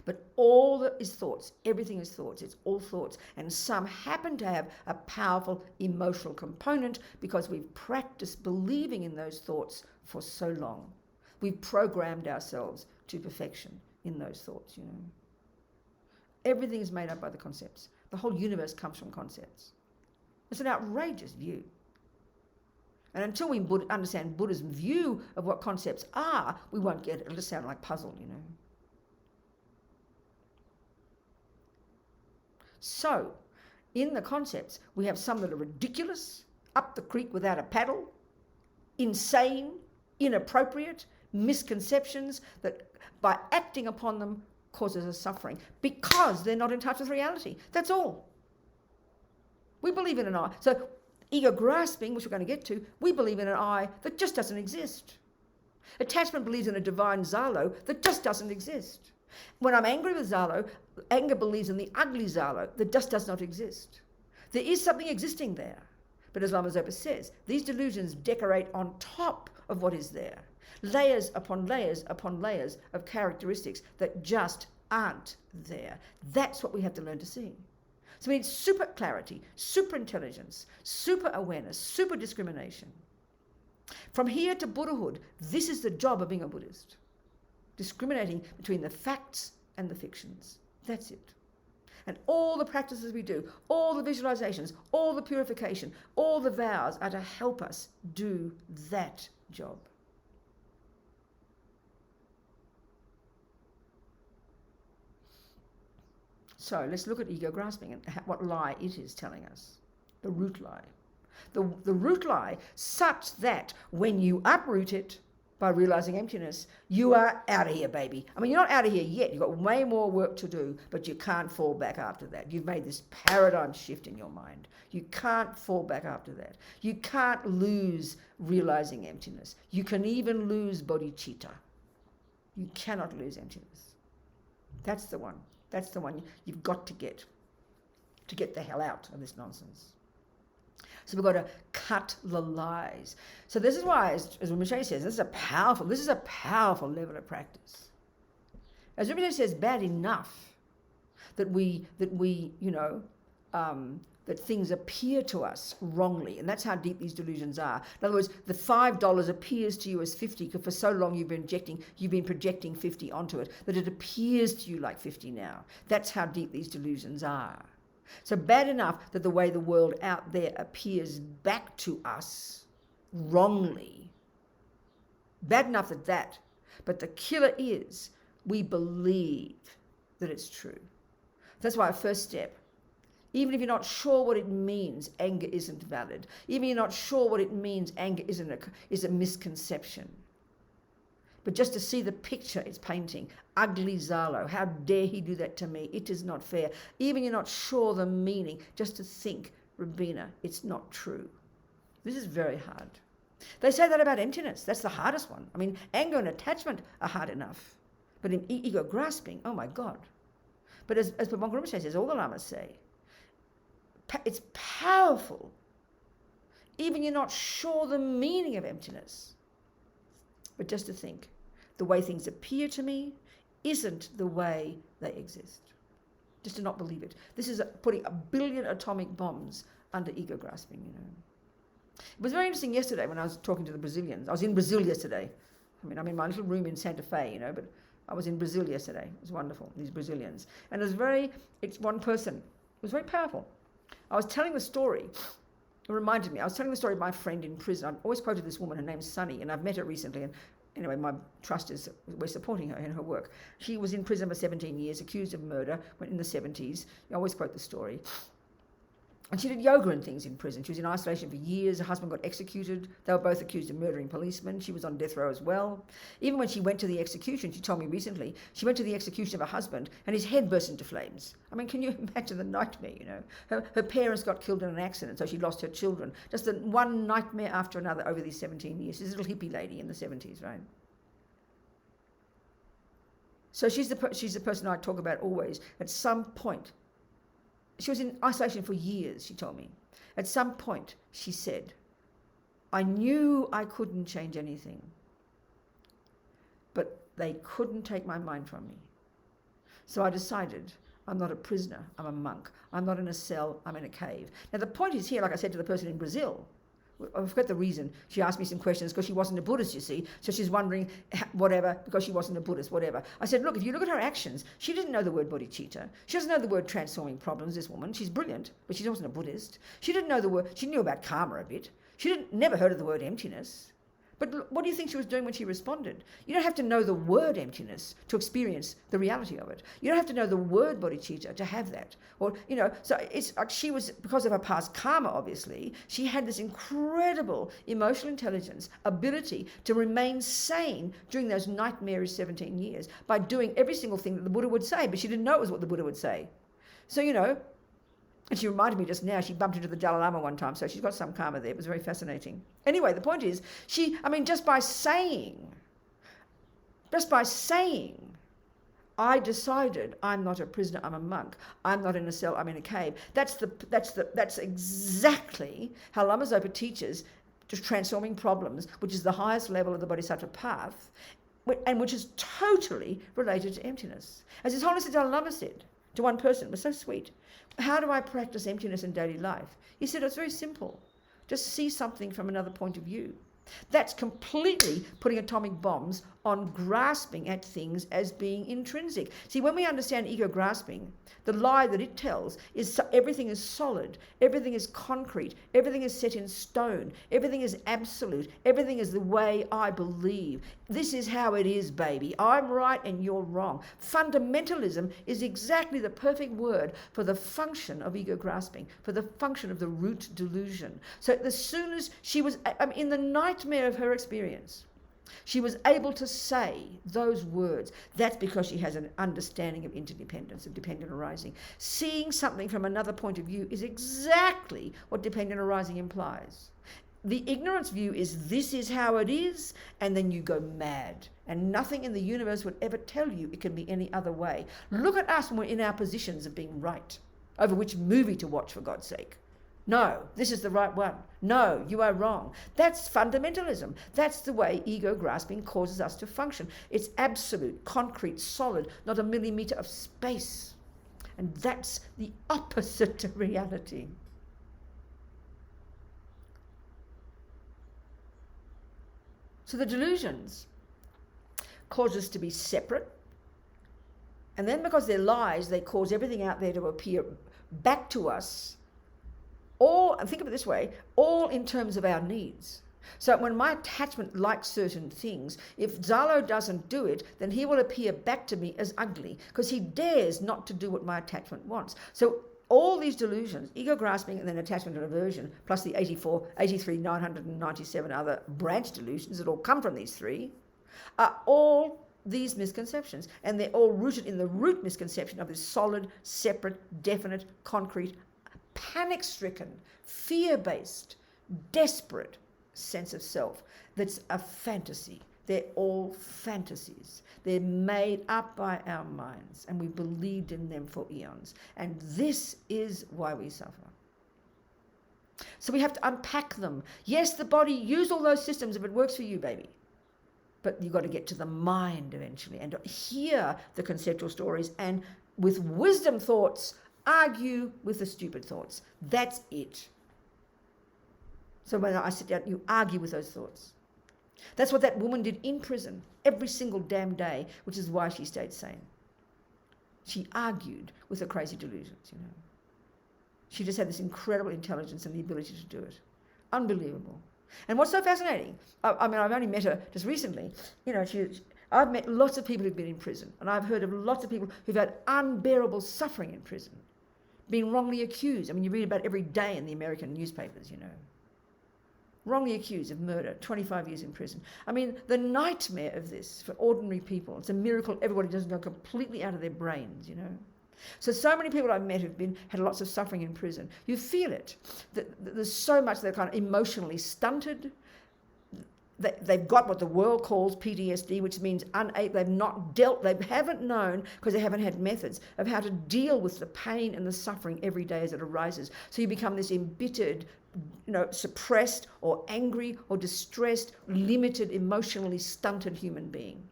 But all that is thoughts, everything is thoughts, it's all thoughts. And some happen to have a powerful emotional component because we've practiced believing in those thoughts for so long. We've programmed ourselves to perfection in those thoughts, you know. Everything is made up by the concepts. The whole universe comes from concepts. It's an outrageous view. And until we understand Buddhism's view of what concepts are, we won't get it. It'll just sound like puzzle, you know. So, in the concepts, we have some that are ridiculous, up the creek without a paddle, insane, inappropriate, misconceptions that by acting upon them causes us suffering because they're not in touch with reality. That's all. We believe in an I. So ego grasping, which we're going to get to, we believe in an I that just doesn't exist. Attachment believes in a divine Zalo that just doesn't exist. When I'm angry with Zalo, anger believes in the ugly Zalo that just does not exist. There is something existing there. But as Lama Zopa says, these delusions decorate on top of what is there. Layers upon layers upon layers of characteristics that just aren't there. That's what we have to learn to see. So we need super clarity, super intelligence, super awareness, super discrimination. From here to Buddhahood, this is the job of being a Buddhist. Discriminating between the facts and the fictions. That's it. And all the practices we do, all the visualizations, all the purification, all the vows are to help us do that job. So let's look at ego grasping and what lie it is telling us. The root lie. The root lie such that when you uproot it by realizing emptiness, you are out of here, baby. I mean, you're not out of here yet. You've got way more work to do, but you can't fall back after that. You've made this paradigm shift in your mind. You can't fall back after that. You can't lose realizing emptiness. You can even lose bodhicitta. You cannot lose emptiness. That's the one. That's the one you've got to get the hell out of this nonsense. So we've got to cut the lies. So this is why, as Rinpoche says, this is a powerful level of practice. As Rinpoche says, bad enough that that things appear to us wrongly, and that's how deep these delusions are. In other words, the $5 appears to you as 50 because for so long you've been projecting 50 onto it that it appears to you like 50 now. That's how deep these delusions are. So bad enough that the way the world out there appears back to us wrongly. Bad enough that. But the killer is we believe that it's true. That's why our first step, even if you're not sure what it means, anger isn't valid. Even if you're not sure what it means, anger is a misconception. But just to see the picture it's painting, ugly Zalo, how dare he do that to me? It is not fair. Even you're not sure the meaning, just to think, Robina, it's not true. This is very hard. They say that about emptiness. That's the hardest one. I mean, anger and attachment are hard enough. But in ego grasping, oh my God. But as Pabon Rinpoche says, all the Lamas say, it's powerful. Even you're not sure the meaning of emptiness. But just to think, the way things appear to me isn't the way they exist. Just to not believe it. This is putting 1 billion atomic bombs under ego grasping, you know. It was very interesting yesterday when I was talking to the Brazilians. I was in Brazil yesterday. I mean, I'm in my little room in Santa Fe, you know, but I was in Brazil yesterday. It was wonderful, these Brazilians. And it's one person. It was very powerful. I was telling the story. It reminded me, I was telling the story of my friend in prison. I've always quoted this woman, her name's Sunny, and I've met her recently, and anyway, my trust is, we're supporting her in her work. She was in prison for 17 years, accused of murder, went in the 70s. I always quote the story. And she did yoga and things in prison. She was in isolation for years. Her husband got executed. They were both accused of murdering policemen. She was on death row as well. Even when she went to the execution, she told me recently, she went to the execution of her husband and his head burst into flames. I mean, can you imagine the nightmare, you know? Her parents got killed in an accident, so she lost her children. Just one nightmare after another over these 17 years. This little hippie lady in the 70s, right? So she's the person I talk about always. At some point, she was in isolation for years, she told me. At some point, she said, I knew I couldn't change anything, but they couldn't take my mind from me. So I decided I'm not a prisoner, I'm a monk. I'm not in a cell, I'm in a cave. Now the point is here, like I said to the person in Brazil, I forget the reason. She asked me some questions because she wasn't a Buddhist, you see. So she's wondering whatever, because she wasn't a Buddhist, whatever. I said, look, if you look at her actions, she didn't know the word bodhicitta. She doesn't know the word transforming problems, this woman. She's brilliant, but she wasn't a Buddhist. She didn't know the word, she knew about karma a bit. She never heard of the word emptiness. But what do you think she was doing when she responded? You don't have to know the word emptiness to experience the reality of it. You don't have to know the word bodhicitta to have that. Or, so it's like she was, because of her past karma, obviously, she had this incredible emotional intelligence, ability to remain sane during those nightmarish 17 years by doing every single thing that the Buddha would say, but she didn't know it was what the Buddha would say. So, and she reminded me just now, she bumped into the Dalai Lama one time, so she's got some karma there. It was very fascinating. Anyway, the point is, just by saying, I decided I'm not a prisoner, I'm a monk. I'm not in a cell, I'm in a cave. That's exactly how Lama Zopa teaches just transforming problems, which is the highest level of the Bodhisattva path, and which is totally related to emptiness. As His Holiness the Dalai Lama said to one person, it was so sweet, how do I practice emptiness in daily life? He said, it's very simple. Just see something from another point of view. That's completely putting atomic bombs on grasping at things as being intrinsic. See, when we understand ego grasping, the lie that it tells is everything is solid, everything is concrete, everything is set in stone, everything is absolute, everything is the way I believe. This is how it is, baby. I'm right and you're wrong. Fundamentalism is exactly the perfect word for the function of ego grasping, for the function of the root delusion. So as soon as she was, in the nightmare of her experience, she was able to say those words. That's because she has an understanding of interdependence, of dependent arising. Seeing something from another point of view is exactly what dependent arising implies. The ignorance view is this is how it is, and then you go mad. And nothing in the universe would ever tell you it can be any other way. Look at us when we're in our positions of being right, over which movie to watch, for God's sake. No, this is the right one. No, you are wrong. That's fundamentalism. That's the way ego grasping causes us to function. It's absolute, concrete, solid, not a millimeter of space. And that's the opposite to reality. So the delusions cause us to be separate. And then because they're lies, they cause everything out there to appear back to us, all, and think of it this way, all in terms of our needs. So when my attachment likes certain things, if Zalo doesn't do it, then he will appear back to me as ugly because he dares not to do what my attachment wants. So all these delusions, ego grasping and then attachment and aversion, plus the 997 other branch delusions that all come from these three, are all these misconceptions. And they're all rooted in the root misconception of this solid, separate, definite, concrete, panic-stricken, fear-based, desperate sense of self that's a fantasy. They're all fantasies. They're made up by our minds, and we believed in them for eons. And this is why we suffer. So we have to unpack them. Yes, the body, use all those systems if it works for you, baby. But you've got to get to the mind eventually and hear the conceptual stories, and with wisdom thoughts, argue with the stupid thoughts. That's it. So when I sit down, you argue with those thoughts. That's what that woman did in prison every single damn day, which is why she stayed sane. She argued with the crazy delusions, She just had this incredible intelligence and the ability to do it. Unbelievable. And what's so fascinating, I've only met her just recently, I've met lots of people who've been in prison, and I've heard of lots of people who've had unbearable suffering in prison, being wrongly accused. You read about it every day in the American newspapers, Wrongly accused of murder, 25 years in prison. The nightmare of this for ordinary people. It's a miracle everybody doesn't go completely out of their brains, So many people I've met who've had lots of suffering in prison. You feel it. There's so much they're kind of emotionally stunted. they've got what the world calls PTSD, which means they've not dealt, they haven't known, because they haven't had methods of how to deal with the pain and the suffering every day as it arises. So you become this embittered, suppressed or angry or distressed, limited, emotionally stunted human being.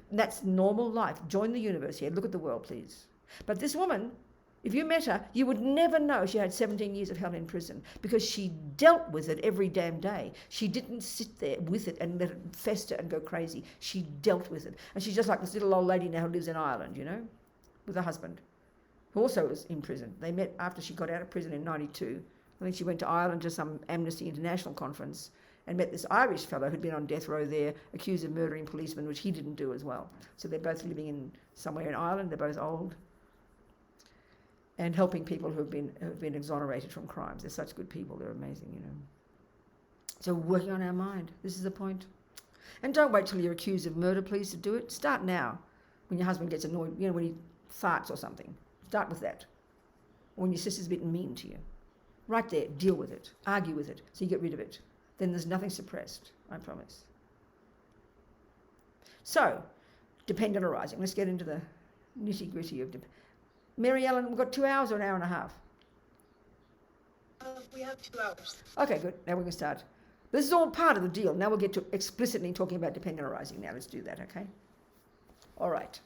And that's normal life. Join the universe here. Look at the world, please. But this woman, if you met her, you would never know she had 17 years of hell in prison, because she dealt with it every damn day. She didn't sit there with it and let it fester and go crazy. She dealt with it. And she's just like this little old lady now who lives in Ireland, with a husband who also was in prison. They met after she got out of prison in 92. I think she went to Ireland to some Amnesty International conference and met this Irish fellow who'd been on death row there, accused of murdering policemen, which he didn't do as well. So they're both living in somewhere in Ireland. They're both old, and helping people who have been exonerated from crimes. They're such good people. They're amazing, So working on our mind. This is the point. And don't wait till you're accused of murder, please, to do it. Start now. When your husband gets annoyed, when he farts or something. Start with that. Or when your sister's a bit mean to you. Right there, deal with it. Argue with it, so you get rid of it. Then there's nothing suppressed, I promise. So, dependent arising. Let's get into the nitty-gritty of Mary Ellen, we've got 2 hours or an hour and a half? We have 2 hours. Okay, good. Now we can start. This is all part of the deal. Now we'll get to explicitly talking about dependent arising. Now let's do that, okay? All right.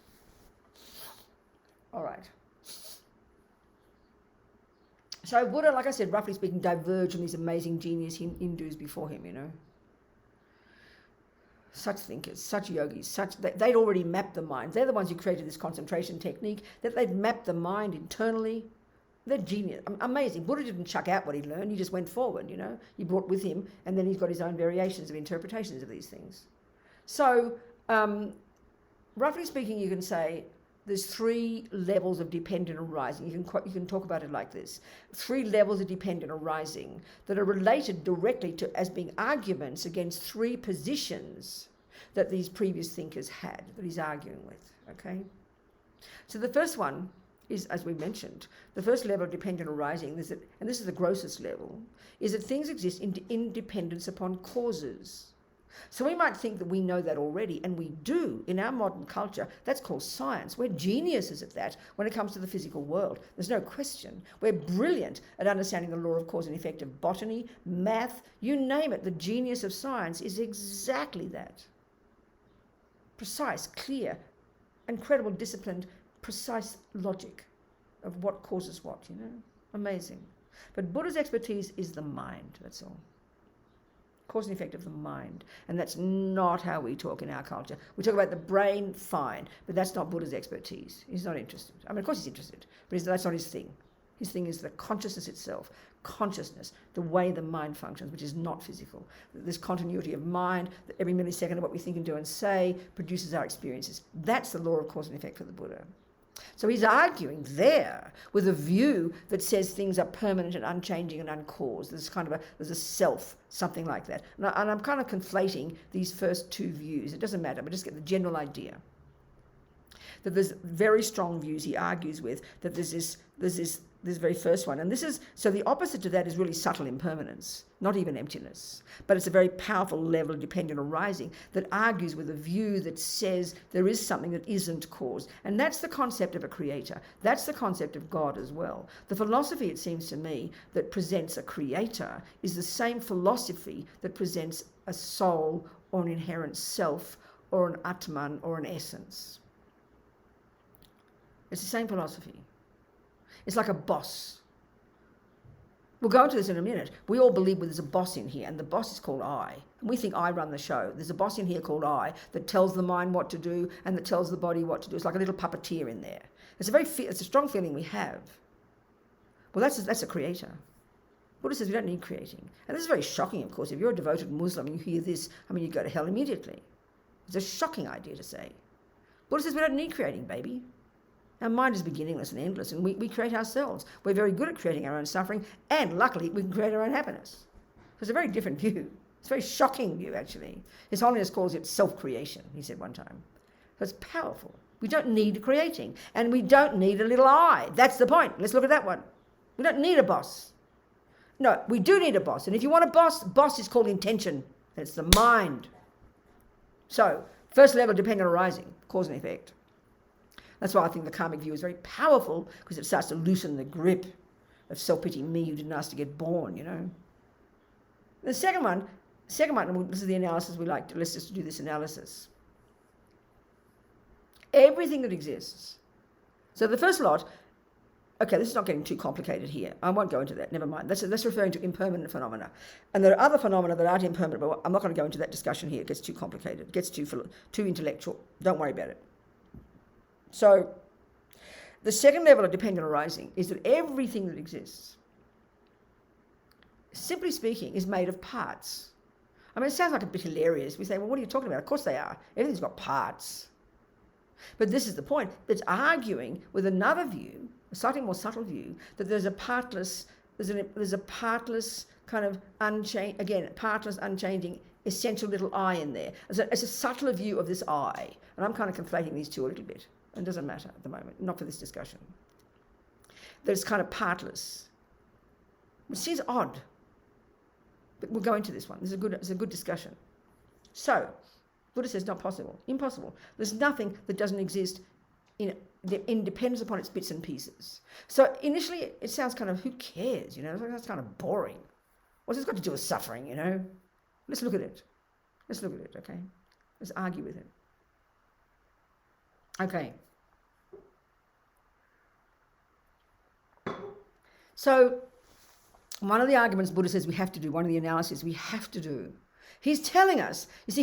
So Buddha, like I said, roughly speaking, diverged from these amazing genius Hindus before him, Such thinkers, such yogis, they'd already mapped the mind. They're the ones who created this concentration technique, that they'd mapped the mind internally. They're genius, amazing. Buddha didn't chuck out what he learned, he just went forward, He brought with him, and then he's got his own variations of interpretations of these things. So, roughly speaking, you can say there's 3 levels of dependent arising. You can talk about it like this. 3 levels of dependent arising that are related directly to as being arguments against 3 positions that these previous thinkers had, that he's arguing with, okay? So the first one is, as we mentioned, the first level of dependent arising, and this is the grossest level, is that things exist in independence upon causes. So we might think that we know that already, and we do in our modern culture. That's called science. We're geniuses at that when it comes to the physical world. There's no question. We're brilliant at understanding the law of cause and effect of botany, math, you name it. The genius of science is exactly that. Precise, clear, incredible, disciplined, precise logic of what causes what, Amazing. But Buddha's expertise is the mind, that's all. Cause and effect of the mind. And that's not how we talk in our culture. We talk about the brain, fine, but that's not Buddha's expertise. He's not interested. I mean, of course he's interested, but that's not his thing. His thing is the consciousness itself, consciousness, the way the mind functions, which is not physical. This continuity of mind, that every millisecond of what we think and do and say produces our experiences. That's the law of cause and effect for the Buddha. So he's arguing there with a view that says things are permanent and unchanging and uncaused. There's a self, something like that. And I'm kind of conflating these first 2 views. It doesn't matter, but just get the general idea. That there's very strong views he argues with, that there's this very first one. And so the opposite to that is really subtle impermanence, not even emptiness. But it's a very powerful level of dependent arising that argues with a view that says there is something that isn't caused. And that's the concept of a creator. That's the concept of God as well. The philosophy, it seems to me, that presents a creator is the same philosophy that presents a soul or an inherent self or an Atman or an essence. It's the same philosophy. It's like a boss. We'll go into this in a minute. We all believe there's a boss in here, and the boss is called I. And we think I run the show. There's a boss in here called I that tells the mind what to do and that tells the body what to do. It's like a little puppeteer in there. It's a strong feeling we have. Well, that's a creator. Buddha says we don't need creating. And this is very shocking, of course. If you're a devoted Muslim and you hear this, you go to hell immediately. It's a shocking idea to say. Buddha says we don't need creating, baby. Our mind is beginningless and endless, and we create ourselves. We're very good at creating our own suffering, and luckily we can create our own happiness. It's a very different view. It's a very shocking view, actually. His Holiness calls it self-creation, he said one time. So it's powerful. We don't need creating, and we don't need a little I. That's the point. Let's look at that one. We don't need a boss. No, we do need a boss, and if you want a boss is called intention. It's the mind. So, first level, dependent arising, cause and effect. That's why I think the karmic view is very powerful, because it starts to loosen the grip of self-pity, me who didn't ask to get born, you know. The second one, this is the analysis we like to, let's just do this analysis. Everything that exists. So the first lot, okay, this is not getting too complicated here. I won't go into that, never mind. That's referring to impermanent phenomena. And there are other phenomena that aren't impermanent, but I'm not going to go into that discussion here. It gets too complicated, it gets too intellectual. Don't worry about it. So the second level of dependent arising is that everything that exists, simply speaking, is made of parts. I mean, it sounds like a bit hilarious. We say, well, what are you talking about? Of course they are. Everything's got parts. But this is the point. It's arguing with another view, a slightly more subtle view, that there's a partless, there's a partless kind of partless, unchanging, essential little I in there. It's a subtler view of this I. And I'm kind of conflating these two a little bit. It doesn't matter at the moment, not for this discussion. That it's kind of partless. It seems odd. But we'll go into this one. It's a good discussion. So, Buddha says not possible, impossible. There's nothing that doesn't exist in dependence upon its bits and pieces. So initially it sounds kind of, who cares, you know, that's kind of boring. What's this got to do with suffering, you know? Let's look at it. Okay? Let's argue with it. Okay. So one of the arguments Buddha says we have to do, one of the analyses we have to do, he's telling us that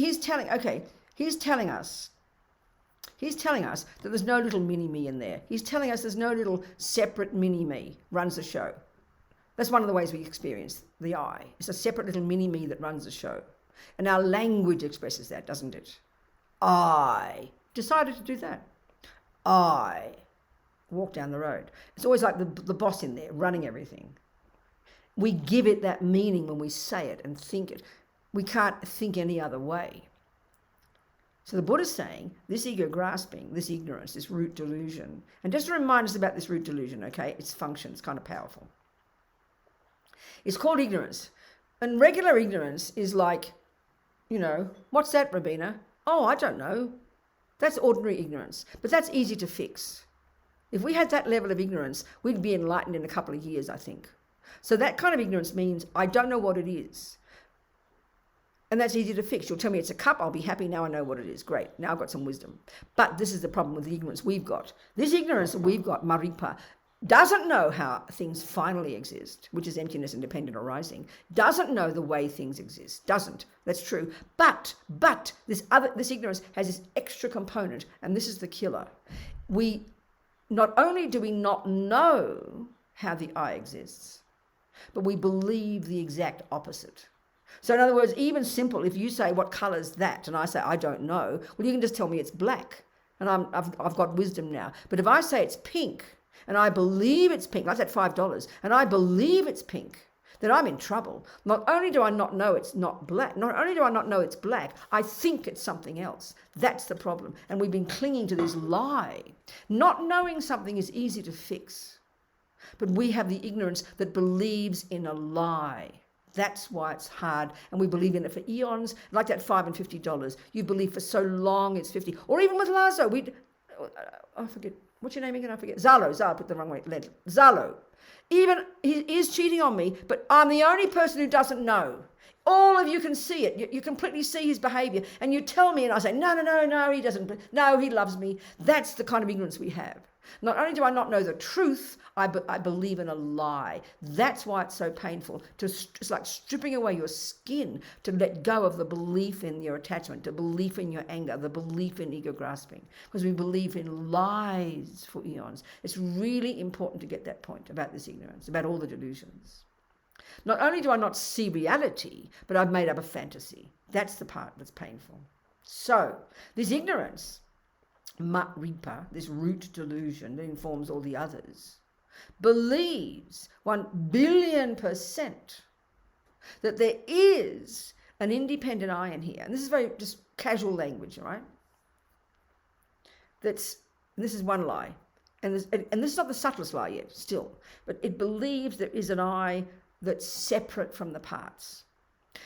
there's no little mini-me in there. He's telling us there's no little separate mini-me runs the show. That's one of the ways we experience the I. It's a separate little mini-me that runs the show. And our language expresses that, doesn't it? I decided to do that. I walk down the road. It's always like the boss in there running everything. We give it that meaning when we say it and think it. We can't think any other way. So the Buddha's saying this ego grasping, this ignorance, this root delusion, and just to remind us about this root delusion, okay, its function, it's kind of powerful. It's called ignorance. And regular ignorance is like, you know, what's that, Robina? Oh, I don't know. That's ordinary ignorance. But that's easy to fix. If we had that level of ignorance, we'd be enlightened in a couple of years, I think. So that kind of ignorance means I don't know what it is. And that's easy to fix. You'll tell me it's a cup, I'll be happy, now I know what it is. Great, now I've got some wisdom. But this is the problem with the ignorance we've got. This ignorance that we've got, Maripa, doesn't know how things finally exist, which is emptiness and dependent arising, doesn't know the way things exist, doesn't. That's true. But this ignorance has this extra component, and this is the killer. Not only do we not know how the I exists, but we believe the exact opposite. So in other words, even simple, if you say, what colour is that? And I say, I don't know. Well, you can just tell me it's black. And I've got wisdom now. But if I say it's pink, and I believe it's pink, like that $5, and I believe it's pink, then I'm in trouble. Not only do I not know it's not black, not only do I not know it's black, I think it's something else. That's the problem. And we've been clinging to this lie. Not knowing something is easy to fix. But we have the ignorance that believes in a lie. That's why it's hard, and we believe in it for eons, like that $5 and $50. You believe for so long it's 50. Or even with Lazo, I forget, what's your name again? I forget. Zalo, put the wrong way. Zalo. Even he is cheating on me, but I'm the only person who doesn't know. All of you can see it. You completely see his behavior, and you tell me, and I say, no, he doesn't. No, he loves me. That's the kind of ignorance we have. Not only do I not know the truth, I believe in a lie. That's why it's so painful. It's like stripping away your skin to let go of the belief in your attachment, the belief in your anger, the belief in ego grasping. Because we believe in lies for eons. It's really important to get that point about this ignorance, about all the delusions. Not only do I not see reality, but I've made up a fantasy. That's the part that's painful. So, this ignorance, Ripa, this root delusion that informs all the others, believes 1,000,000,000% that there is an independent I in here. And this is very just casual language, right? This is one lie. And this is not the subtlest lie yet, still. But it believes there is an I that's separate from the parts.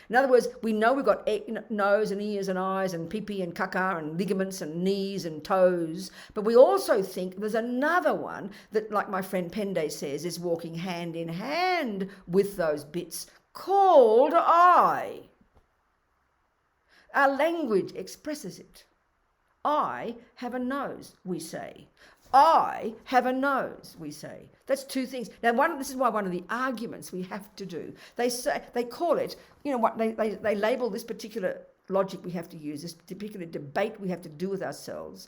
In other words, we know we've got nose and ears and eyes and pee and caca and ligaments and knees and toes, but we also think there's another one that, like my friend Pende says, is walking hand in hand with those bits, called I. Our language expresses it. I have a nose, we say. I have a nose, we say. That's two things. Now, this is why one of the arguments we have to do, they call it, you know what, they label this particular logic we have to use, this particular debate we have to do with ourselves,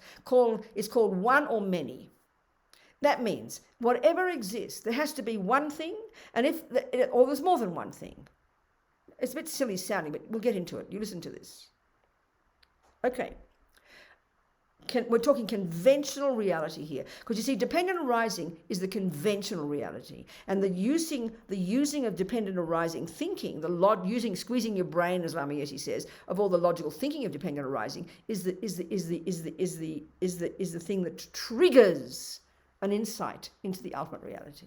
is called one or many. That means whatever exists, there has to be one thing, or there's more than one thing. It's a bit silly sounding, but we'll get into it. You listen to this. Okay. We're talking conventional reality here, because you see, dependent arising is the conventional reality, and the using of dependent arising thinking, squeezing your brain, as Lama Yeti says, of all the logical thinking of dependent arising is the thing that triggers an insight into the ultimate reality.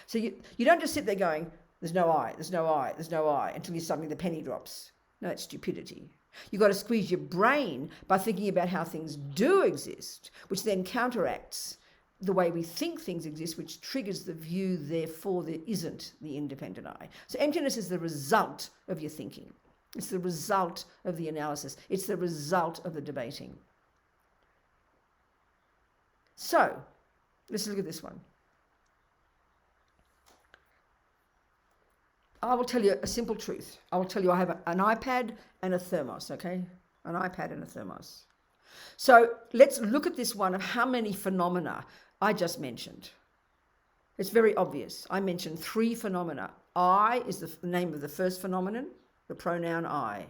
So you don't just sit there going, there's no I, there's no I, there's no I, until suddenly the penny drops. No, it's stupidity. You've got to squeeze your brain by thinking about how things do exist, which then counteracts the way we think things exist, which triggers the view, therefore there isn't the independent I. So emptiness is the result of your thinking. It's the result of the analysis. It's the result of the debating. So, let's look at this one. I will tell you a simple truth. I will tell you I have an iPad and a thermos, okay? An iPad and a thermos. So let's look at this one of how many phenomena I just mentioned. It's very obvious. I mentioned 3 phenomena. I is the name of the first phenomenon, the pronoun I.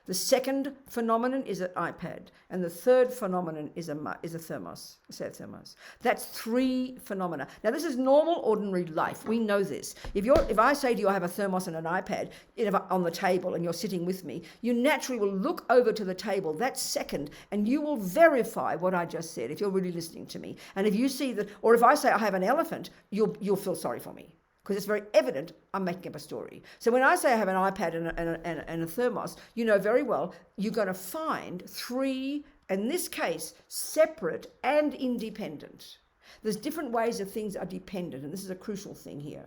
The second phenomenon is an iPad, and the third phenomenon is a thermos, a set thermos. That's 3 phenomena. Now, this is normal, ordinary life. We know this. If I say to you, I have a thermos and an iPad on the table, and you're sitting with me, you naturally will look over to the table that second, and you will verify what I just said, if you're really listening to me. And if you see that, or if I say I have an elephant, you'll feel sorry for me, because it's very evident I'm making up a story. So when I say I have an iPad and a thermos, you know very well you're going to find 3, in this case, separate and independent. There's different ways that things are dependent, and this is a crucial thing here.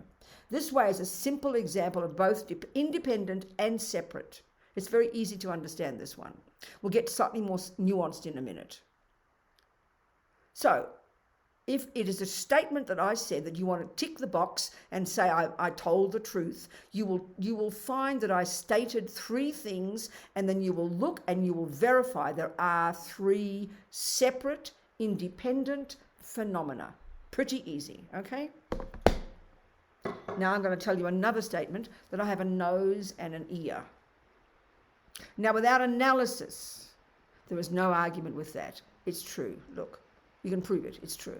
This way is a simple example of both independent and separate. It's very easy to understand this one. We'll get slightly more nuanced in a minute. So, if it is a statement that I said that you want to tick the box and say I told the truth, you will find that I stated 3 things, and then you will look and you will verify there are 3 separate, independent phenomena. Pretty easy, okay? Now I'm going to tell you another statement, that I have a nose and an ear. Now, without analysis, there is no argument with that. It's true. Look, you can prove it. It's true.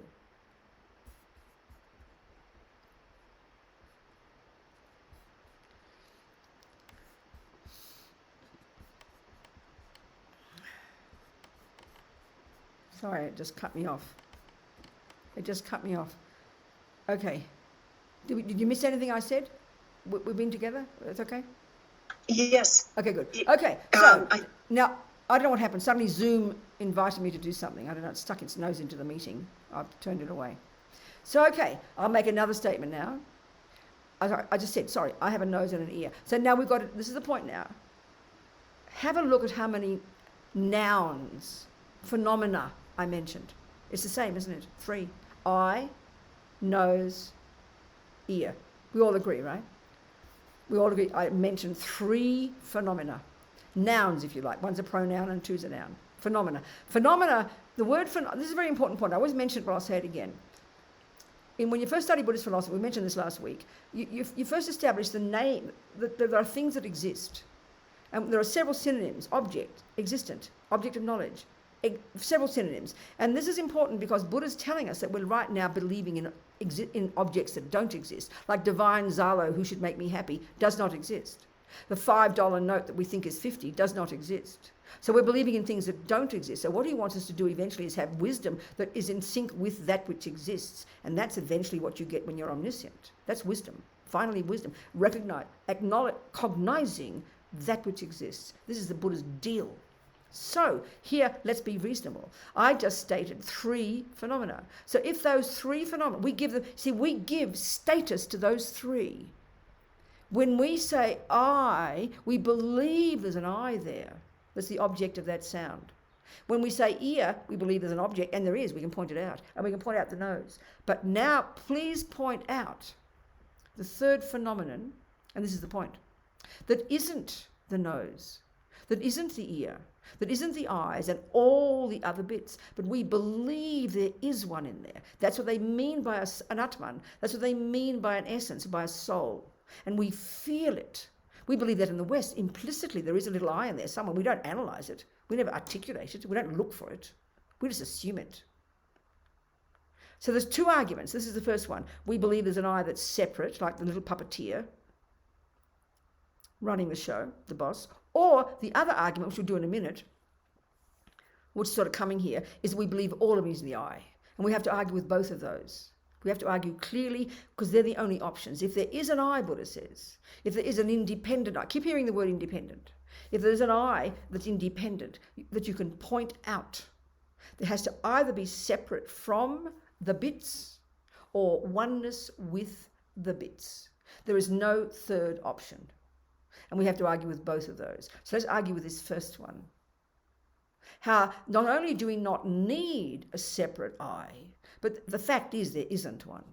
Sorry, it just cut me off. Okay. Did you miss anything I said? We've been together? That's okay? Yes. Okay, good. Okay, so now, I don't know what happened. Suddenly Zoom invited me to do something. I don't know, it stuck its nose into the meeting. I've turned it away. So, okay, I'll make another statement now. I just said, sorry, I have a nose and an ear. So now we've got, this is the point now. Have a look at how many nouns, phenomena I mentioned. It's the same, isn't it? 3. Eye, nose, ear. We all agree, right? We all agree. I mentioned 3 phenomena. Nouns, if you like. One's a pronoun and 2's a noun. Phenomena. Phenomena, the word this is a very important point. I always mention it, but I'll say it again. When you first study Buddhist philosophy, we mentioned this last week, you first establish the name, that there are things that exist. And there are several synonyms: object, existent, object of knowledge, several synonyms. And this is important because Buddha's telling us that we're right now believing in objects that don't exist, like divine Zalo, who should make me happy, does not exist. The $5 note that we think is 50 does not exist. So we're believing in things that don't exist. So what he wants us to do eventually is have wisdom that is in sync with that which exists. And that's eventually what you get when you're omniscient. That's wisdom. finally wisdom, cognizing that which exists. This is the Buddha's deal. So here, let's be reasonable. I just stated 3 phenomena. So if those 3 phenomena, we give status to those 3. When we say I, we believe there's an I there. That's the object of that sound. When we say ear, we believe there's an object, and there is. We can point it out, and we can point out the nose. But now, please point out the 3rd phenomenon, and this is the point, that isn't the nose, that isn't the ear, that isn't the eyes and all the other bits, but we believe there is one in there. That's what they mean by an Atman. That's what they mean by an essence, by a soul. And we feel it. We believe that in the West, implicitly, there is a little I in there somewhere. We don't analyze it. We never articulate it. We don't look for it. We just assume it. So there's 2 arguments. This is the first one. We believe there's an I that's separate, like the little puppeteer running the show, the boss. Or the other argument, which we'll do in a minute, which is sort of coming here, is we believe all of it is the I. And we have to argue with both of those. We have to argue clearly, because they're the only options. If there is an I, Buddha says, if there is an independent I, keep hearing the word independent. If there's an I that's independent, that you can point out, there has to either be separate from the bits or oneness with the bits. There is no third option. And we have to argue with both of those. So let's argue with this first one. How not only do we not need a separate I, but the fact is there isn't one.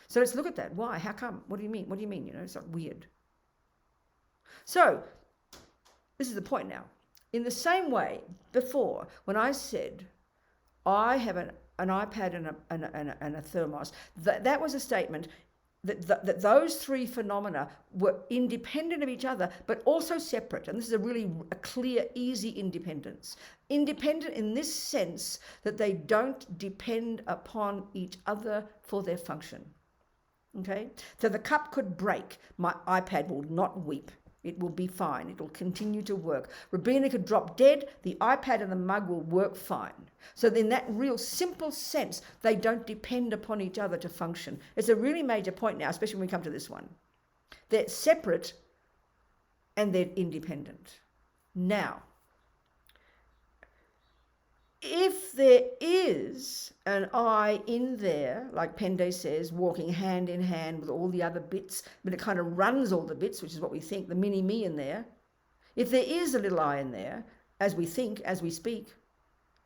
So let's look at that. Why? How come? What do you mean? What do you mean? It's like weird. So this is the point now. In the same way, before, when I said I have an iPad and a thermos, that was a statement that those 3 phenomena were independent of each other, but also separate. And this is a clear, easy independence. Independent in this sense that they don't depend upon each other for their function. Okay? So the cup could break. My iPad will not weep. It will be fine. It will continue to work. Robina could drop dead. The iPad and the mug will work fine. So in that real simple sense, they don't depend upon each other to function. It's a really major point now, especially when we come to this one. They're separate and they're independent. Now, if there is an I in there, like Pende says, walking hand in hand with all the other bits, but it kind of runs all the bits, which is what we think, the mini me in there. If there is a little I in there, as we think, as we speak,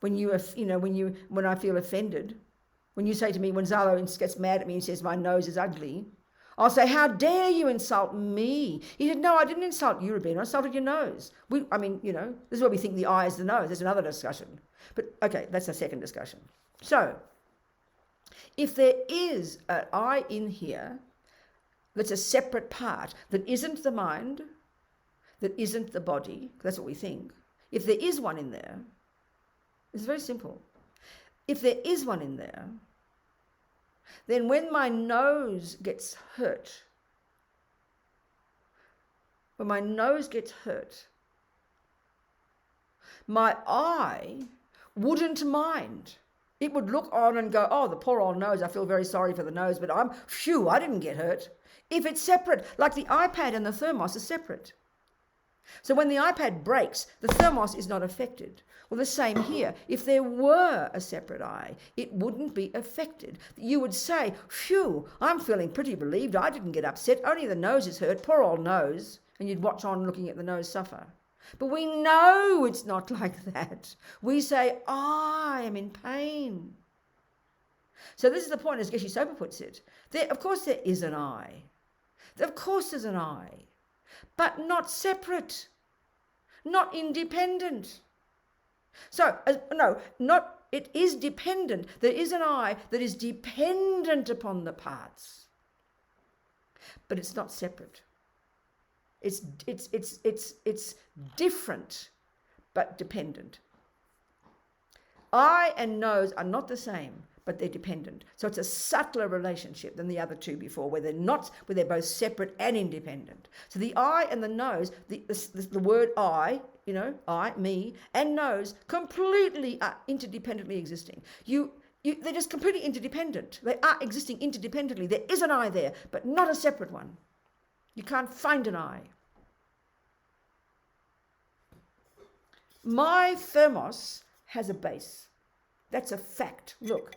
when I feel offended, when you say to me, when Zalo gets mad at me and says my nose is ugly, I'll say, how dare you insult me? He said, no, I didn't insult you, Robina. I insulted your nose. This is where we think the I is the nose. There's another discussion. But, okay, that's a second discussion. So, if there is an I in here that's a separate part, that isn't the mind, that isn't the body, that's what we think. If there is one in there, it's very simple. If there is one in there, then when my nose gets hurt, my eye wouldn't mind. It would look on and go, oh, the poor old nose, I feel very sorry for the nose, but I didn't get hurt. If it's separate, like the iPad and the thermos are separate. So when the iPad breaks, the thermos is not affected. Well, the same here. If there were a separate I, it wouldn't be affected. You would say, phew, I'm feeling pretty relieved. I didn't get upset. Only the nose is hurt. Poor old nose. And you'd watch on looking at the nose suffer. But we know it's not like that. We say, I am in pain. So this is the point, as Geshe Sopa puts it. Of course there is an I. Of course there's an I. But not separate. Not independent. So, it is dependent. There is an I that is dependent upon the parts. But it's not separate. It's different, but dependent. Eye and nose are not the same, but they're dependent. So it's a subtler relationship than the other two before, where they're both separate and independent. So the eye and the nose, the word I, I, me, and nose completely are interdependently existing. they're just completely interdependent. They are existing interdependently. There is an I there, but not a separate one. You can't find an I. My thermos has a base. That's a fact. Look.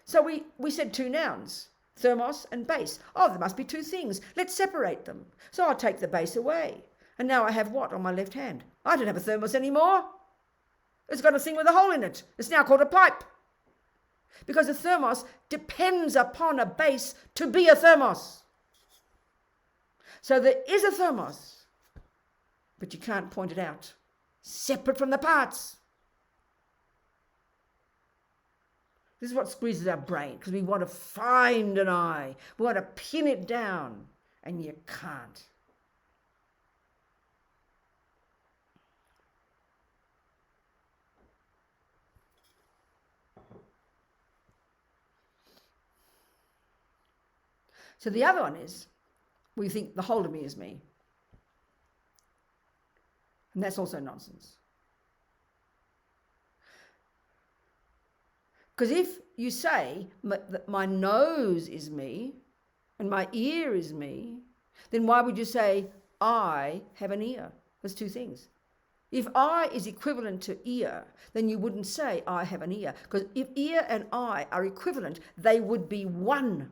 So we said two nouns, thermos and base. Oh, there must be two things. Let's separate them. So I'll take the base away. And now I have what on my left hand? I don't have a thermos anymore. It's got a thing with a hole in it. It's now called a pipe. Because a thermos depends upon a base to be a thermos. So there is a thermos, but you can't point it out. Separate from the parts. This is what squeezes our brain, because we want to find an I. We want to pin it down, and you can't. So the other one is, we think the whole of me is me. And that's also nonsense. Because if you say that my nose is me and my ear is me, then why would you say I have an ear? There's two things. If I is equivalent to ear, then you wouldn't say I have an ear. Because if ear and I are equivalent, they would be one.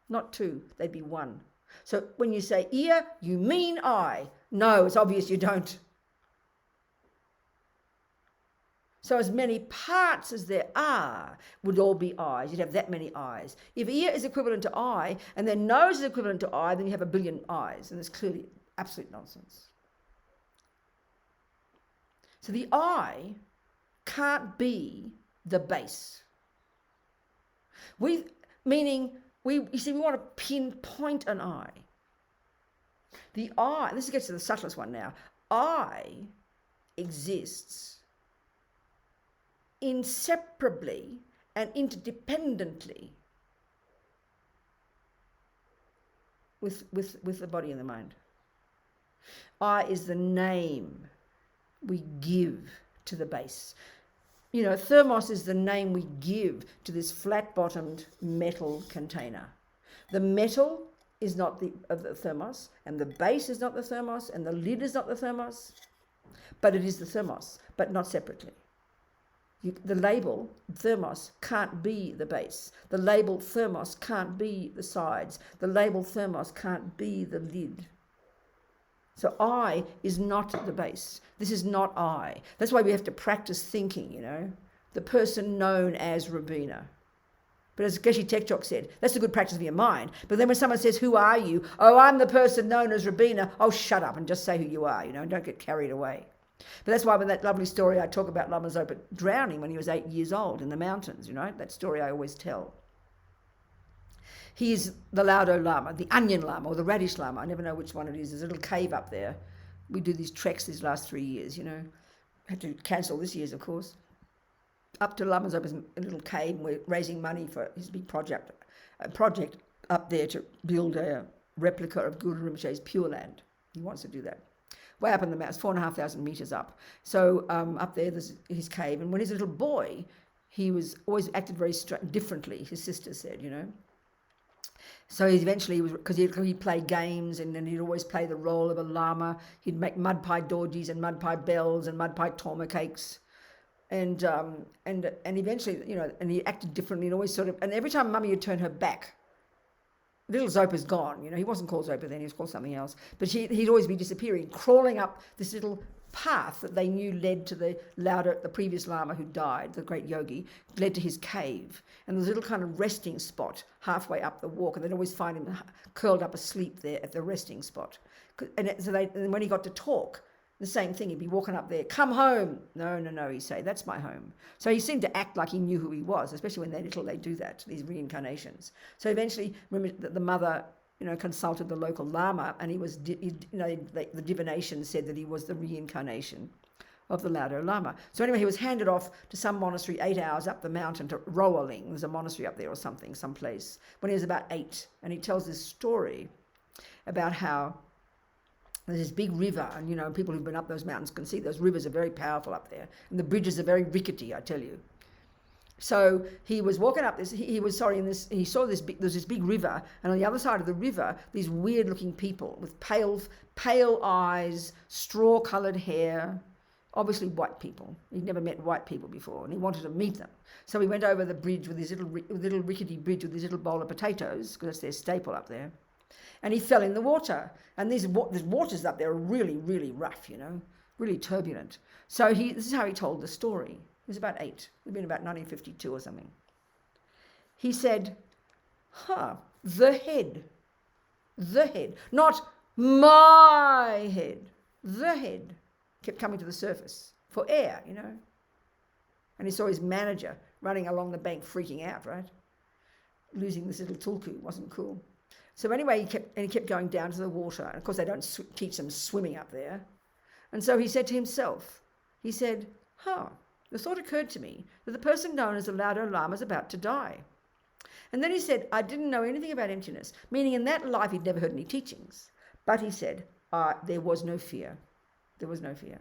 Not two, they'd be one. So when you say ear, you mean I. No, it's obvious you don't. So as many parts as there are would all be eyes. You'd have that many eyes. If ear is equivalent to eye and then nose is equivalent to eye, then you have a billion eyes. And it's clearly absolute nonsense. So the I can't be the base. Meaning we want to pinpoint an I. The I, this gets to the subtlest one now. I exists inseparably and interdependently with the body and the mind. I is the name we give to the base. You know, thermos is the name we give to this flat-bottomed metal container. The metal is not the thermos, and the base is not the thermos, and the lid is not the thermos, but it is the thermos, but not separately. The label thermos can't be the base. The label thermos can't be the sides. The label thermos can't be the lid. So I is not the base. This is not I. That's why we have to practice thinking, you know. The person known as Robina. But as Geshe Tekchok said, that's a good practice of your mind. But then when someone says, who are you? Oh, I'm the person known as Robina. Oh, shut up and just say who you are, you know, and don't get carried away. But that's why with that lovely story I talk about Lama Zopa drowning when he was 8 years old in the mountains, you know, that story I always tell. He's the Laudo Lama, the Onion Lama, or the Radish Lama. I never know which one it is. There's a little cave up there. We do these treks these last 3 years, you know. Had to cancel this year's, of course. Up to Lama Zopa's little cave, and we're raising money for his big project up there to build a replica of Guru Rinpoche's Pure Land. He wants to do that. Way up in the mountains, 4,500 meters up. So up there, there's his cave. And when he was a little boy, he was always acted very differently, his sister said, you know. So he eventually was, because he'd play games and then he'd always play the role of a lama. He'd make mud pie dorjies and mud pie bells and mud pie torma cakes. And eventually, you know, and he acted differently and always sort of, and every time Mummy would turn her back, little Zopa's gone, you know, he wasn't called Zopa then, he was called something else. But he'd always be disappearing, crawling up this little path that they knew led to the previous Lama who died, the great yogi, led to his cave. And there's a little kind of resting spot halfway up the walk, and they'd always find him curled up asleep there at the resting spot. And when he got to talk, the same thing, he'd be walking up there, come home. No, he'd say, that's my home. So he seemed to act like he knew who he was, especially when they're little, they do that, these reincarnations. So eventually, remember, the mother, you know, consulted the local Lama, and the divination said that he was the reincarnation of the Laudo Lama. So anyway, he was handed off to some monastery 8 hours up the mountain to Ling. There's a monastery up there or something, someplace, when he was about 8. And he tells this story about how there's this big river, and, you know, people who've been up those mountains can see those rivers are very powerful up there. And the bridges are very rickety, I tell you. So he was walking up this, he saw this big, there's this big river, and on the other side of the river, these weird looking people with pale eyes, straw coloured hair, obviously white people. He'd never met white people before, and he wanted to meet them. So he went over the bridge with his little rickety bridge with his little bowl of potatoes, because that's their staple up there. And he fell in the water. And these waters up there are really, really rough, really turbulent. So this is how he told the story. He was about 8. It would have been about 1952 or something. He said, the head, not my head, the head kept coming to the surface for air, And he saw his manager running along the bank freaking out, right? Losing this little tulku wasn't cool. So anyway, he kept going down to the water. And of course, they don't teach them swimming up there. And so he said to himself, the thought occurred to me that the person known as the Laudo Lama is about to die. And then he said, I didn't know anything about emptiness, meaning in that life he'd never heard any teachings. But he said, there was no fear. There was no fear.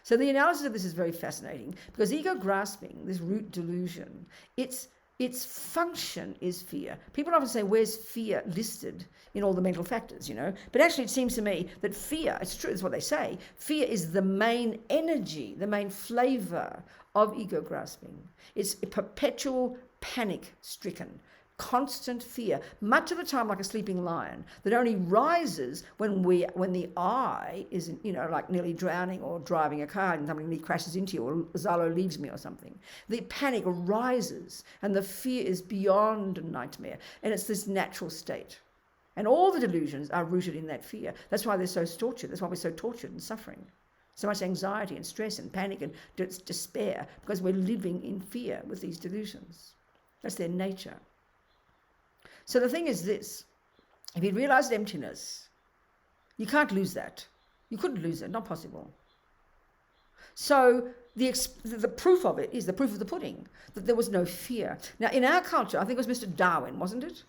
So the analysis of this is very fascinating, because ego grasping, this root delusion, its function is fear. People often say, where's fear listed in all the mental factors, But actually it seems to me that fear, it's true, it's what they say, fear is the main energy, the main flavour of ego grasping. It's a perpetual panic-stricken, constant fear, much of the time like a sleeping lion, that only rises when the I is, like nearly drowning or driving a car and somebody crashes into you, or Zalo leaves me or something. The panic arises and the fear is beyond a nightmare, and it's this natural state. And all the delusions are rooted in that fear. That's why they're so tortured. That's why we're so tortured and suffering. So much anxiety and stress and panic and despair, because we're living in fear with these delusions. That's their nature. So the thing is this, if you realised emptiness, you can't lose that. You couldn't lose it, not possible. So the proof of it is the proof of the pudding, that there was no fear. Now in our culture, I think it was Mr. Darwin, wasn't it,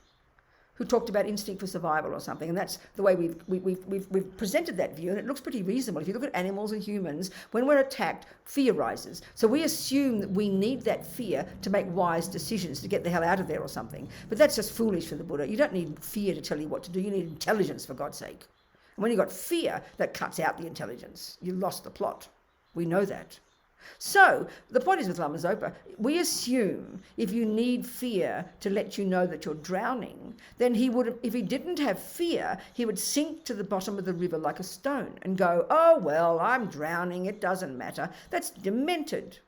who talked about instinct for survival or something, and that's the way we've presented that view, and it looks pretty reasonable. If you look at animals and humans, when we're attacked, fear rises. So we assume that we need that fear to make wise decisions, to get the hell out of there or something. But that's just foolish for the Buddha. You don't need fear to tell you what to do. You need intelligence, for God's sake. And when you've got fear, that cuts out the intelligence. You lost the plot. We know that. So the point is with Lama Zopa, we assume if you need fear to let you know that you're drowning, then he would, if he didn't have fear, he would sink to the bottom of the river like a stone and go, oh, well, I'm drowning, it doesn't matter. That's demented.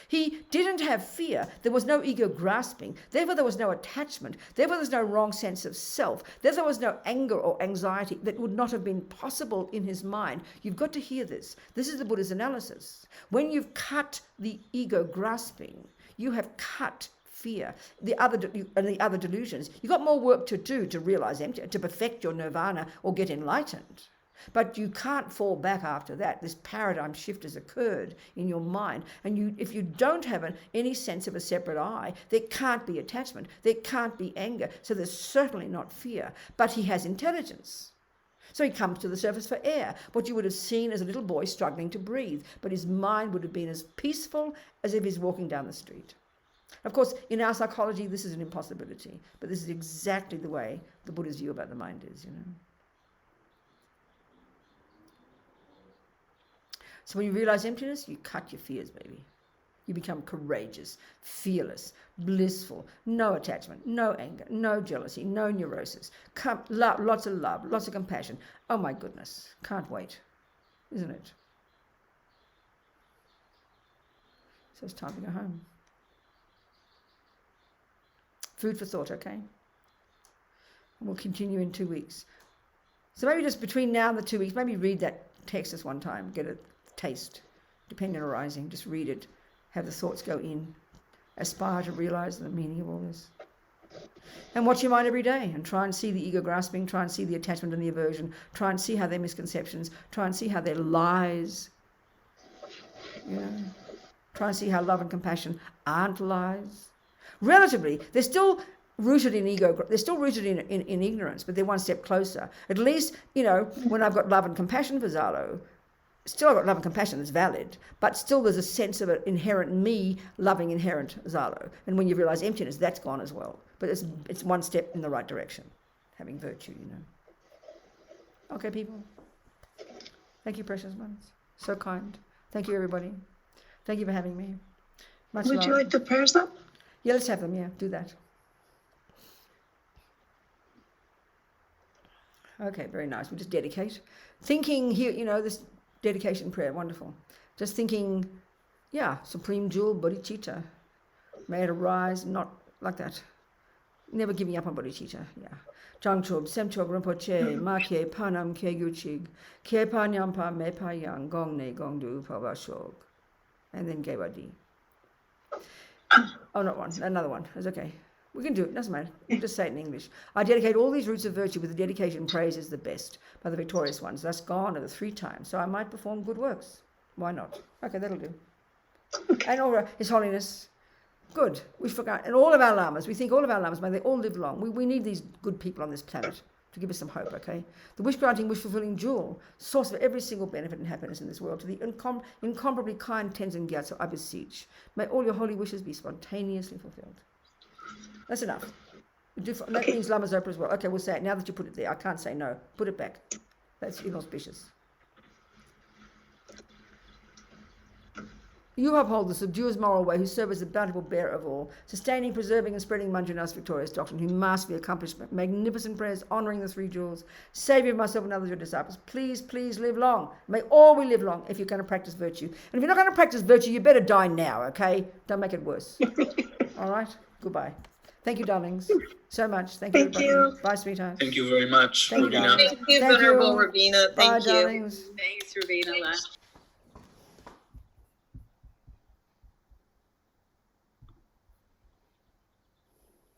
He didn't have fear. There was no ego grasping. Therefore, there was no attachment. Therefore, there's no wrong sense of self. Therefore, there was no anger or anxiety that would not have been possible in his mind. You've got to hear this. This is the Buddha's analysis. When you've cut the ego grasping, you have cut fear. The other delusions, you've got more work to do to realize empty, to perfect your nirvana or get enlightened. But you can't fall back after that. This paradigm shift has occurred in your mind. And if you don't have any sense of a separate I, there can't be attachment. There can't be anger. So there's certainly not fear. But he has intelligence. So he comes to the surface for air, what you would have seen as a little boy struggling to breathe. But his mind would have been as peaceful as if he's walking down the street. Of course, in our psychology, this is an impossibility. But this is exactly the way the Buddha's view about the mind is, So when you realize emptiness, you cut your fears, baby. You become courageous, fearless, blissful, no attachment, no anger, no jealousy, no neurosis. Lots of love, lots of compassion. Oh my goodness, can't wait, isn't it? So it's time to go home. Food for thought, okay? And we'll continue in 2 weeks. So maybe just between now and the 2 weeks, maybe read that text this one time, get a taste, dependent arising, just read it, have the thoughts go in, aspire to realize the meaning of all this. And watch your mind every day and try and see the ego grasping, try and see the attachment and the aversion, try and see how they're misconceptions, try and see how they're lies, try and see how love and compassion aren't lies. Relatively, they're still rooted in ego, they're still rooted in ignorance, but they're one step closer. At least, when I've got love and compassion for Zalo, still I've got love and compassion that's valid, but still there's a sense of an inherent me loving inherent Zalo. And when you realize emptiness, that's gone as well. But it's one step in the right direction, having virtue, you know. Okay, people. Thank you, precious ones. So kind. Thank you, everybody. Thank you for having me. Much love. Would you like the prayers up? Yeah, let's have them. Yeah, do that. Okay, very nice. We just dedicate. Thinking here, you know, this dedication prayer, wonderful. Just thinking, yeah, Supreme Jewel, Bodhicitta. May it arise, not like that. Never giving up on Bodhicitta, yeah. Jangchob, Semchob, Rinpoche, Makye, Panam, Keguchig, Kye Panyampa, Mepa Yang, Gongne, Gongdu, Pavashog. And then Gewadi. Oh, not one, another one. It's okay. We can do it, doesn't matter. We'll just say it in English. I dedicate all these roots of virtue with the dedication praise is the best by the victorious ones. Thus gone are the 3 times, so I might perform good works. Why not? Okay, that'll do. And all His Holiness, good. We forgot. And all of our lamas, we think all of our lamas, may they all live long. We need these good people on this planet to give us some hope, okay? The wish-granting, wish-fulfilling jewel, source of every single benefit and happiness in this world, to the incomparably kind Tenzin Gyatso, I beseech. May all your holy wishes be spontaneously fulfilled. That's enough. That means Lama Zopa as well. Okay, we'll say it. Now that you put it there, I can't say no. Put it back. That's inauspicious. You uphold the subduer's moral way, who serve as the bountiful bearer of all, sustaining, preserving, and spreading Manjunath's victorious doctrine, who masterfully accomplished magnificent prayers, honouring the 3 jewels, saviour of myself and others, your disciples. Please, please live long. May all we live long if you're going to practice virtue. And if you're not going to practice virtue, you better die now, okay? Don't make it worse. All right? Goodbye. Thank you, darlings, so much. Thank you. Thank you. Bye, sweetheart. Thank you very much, Thank you, Robina. darling. Thank you, Thank Venerable you. Robina. Bye, Thank you. darlings. Thanks, Robina.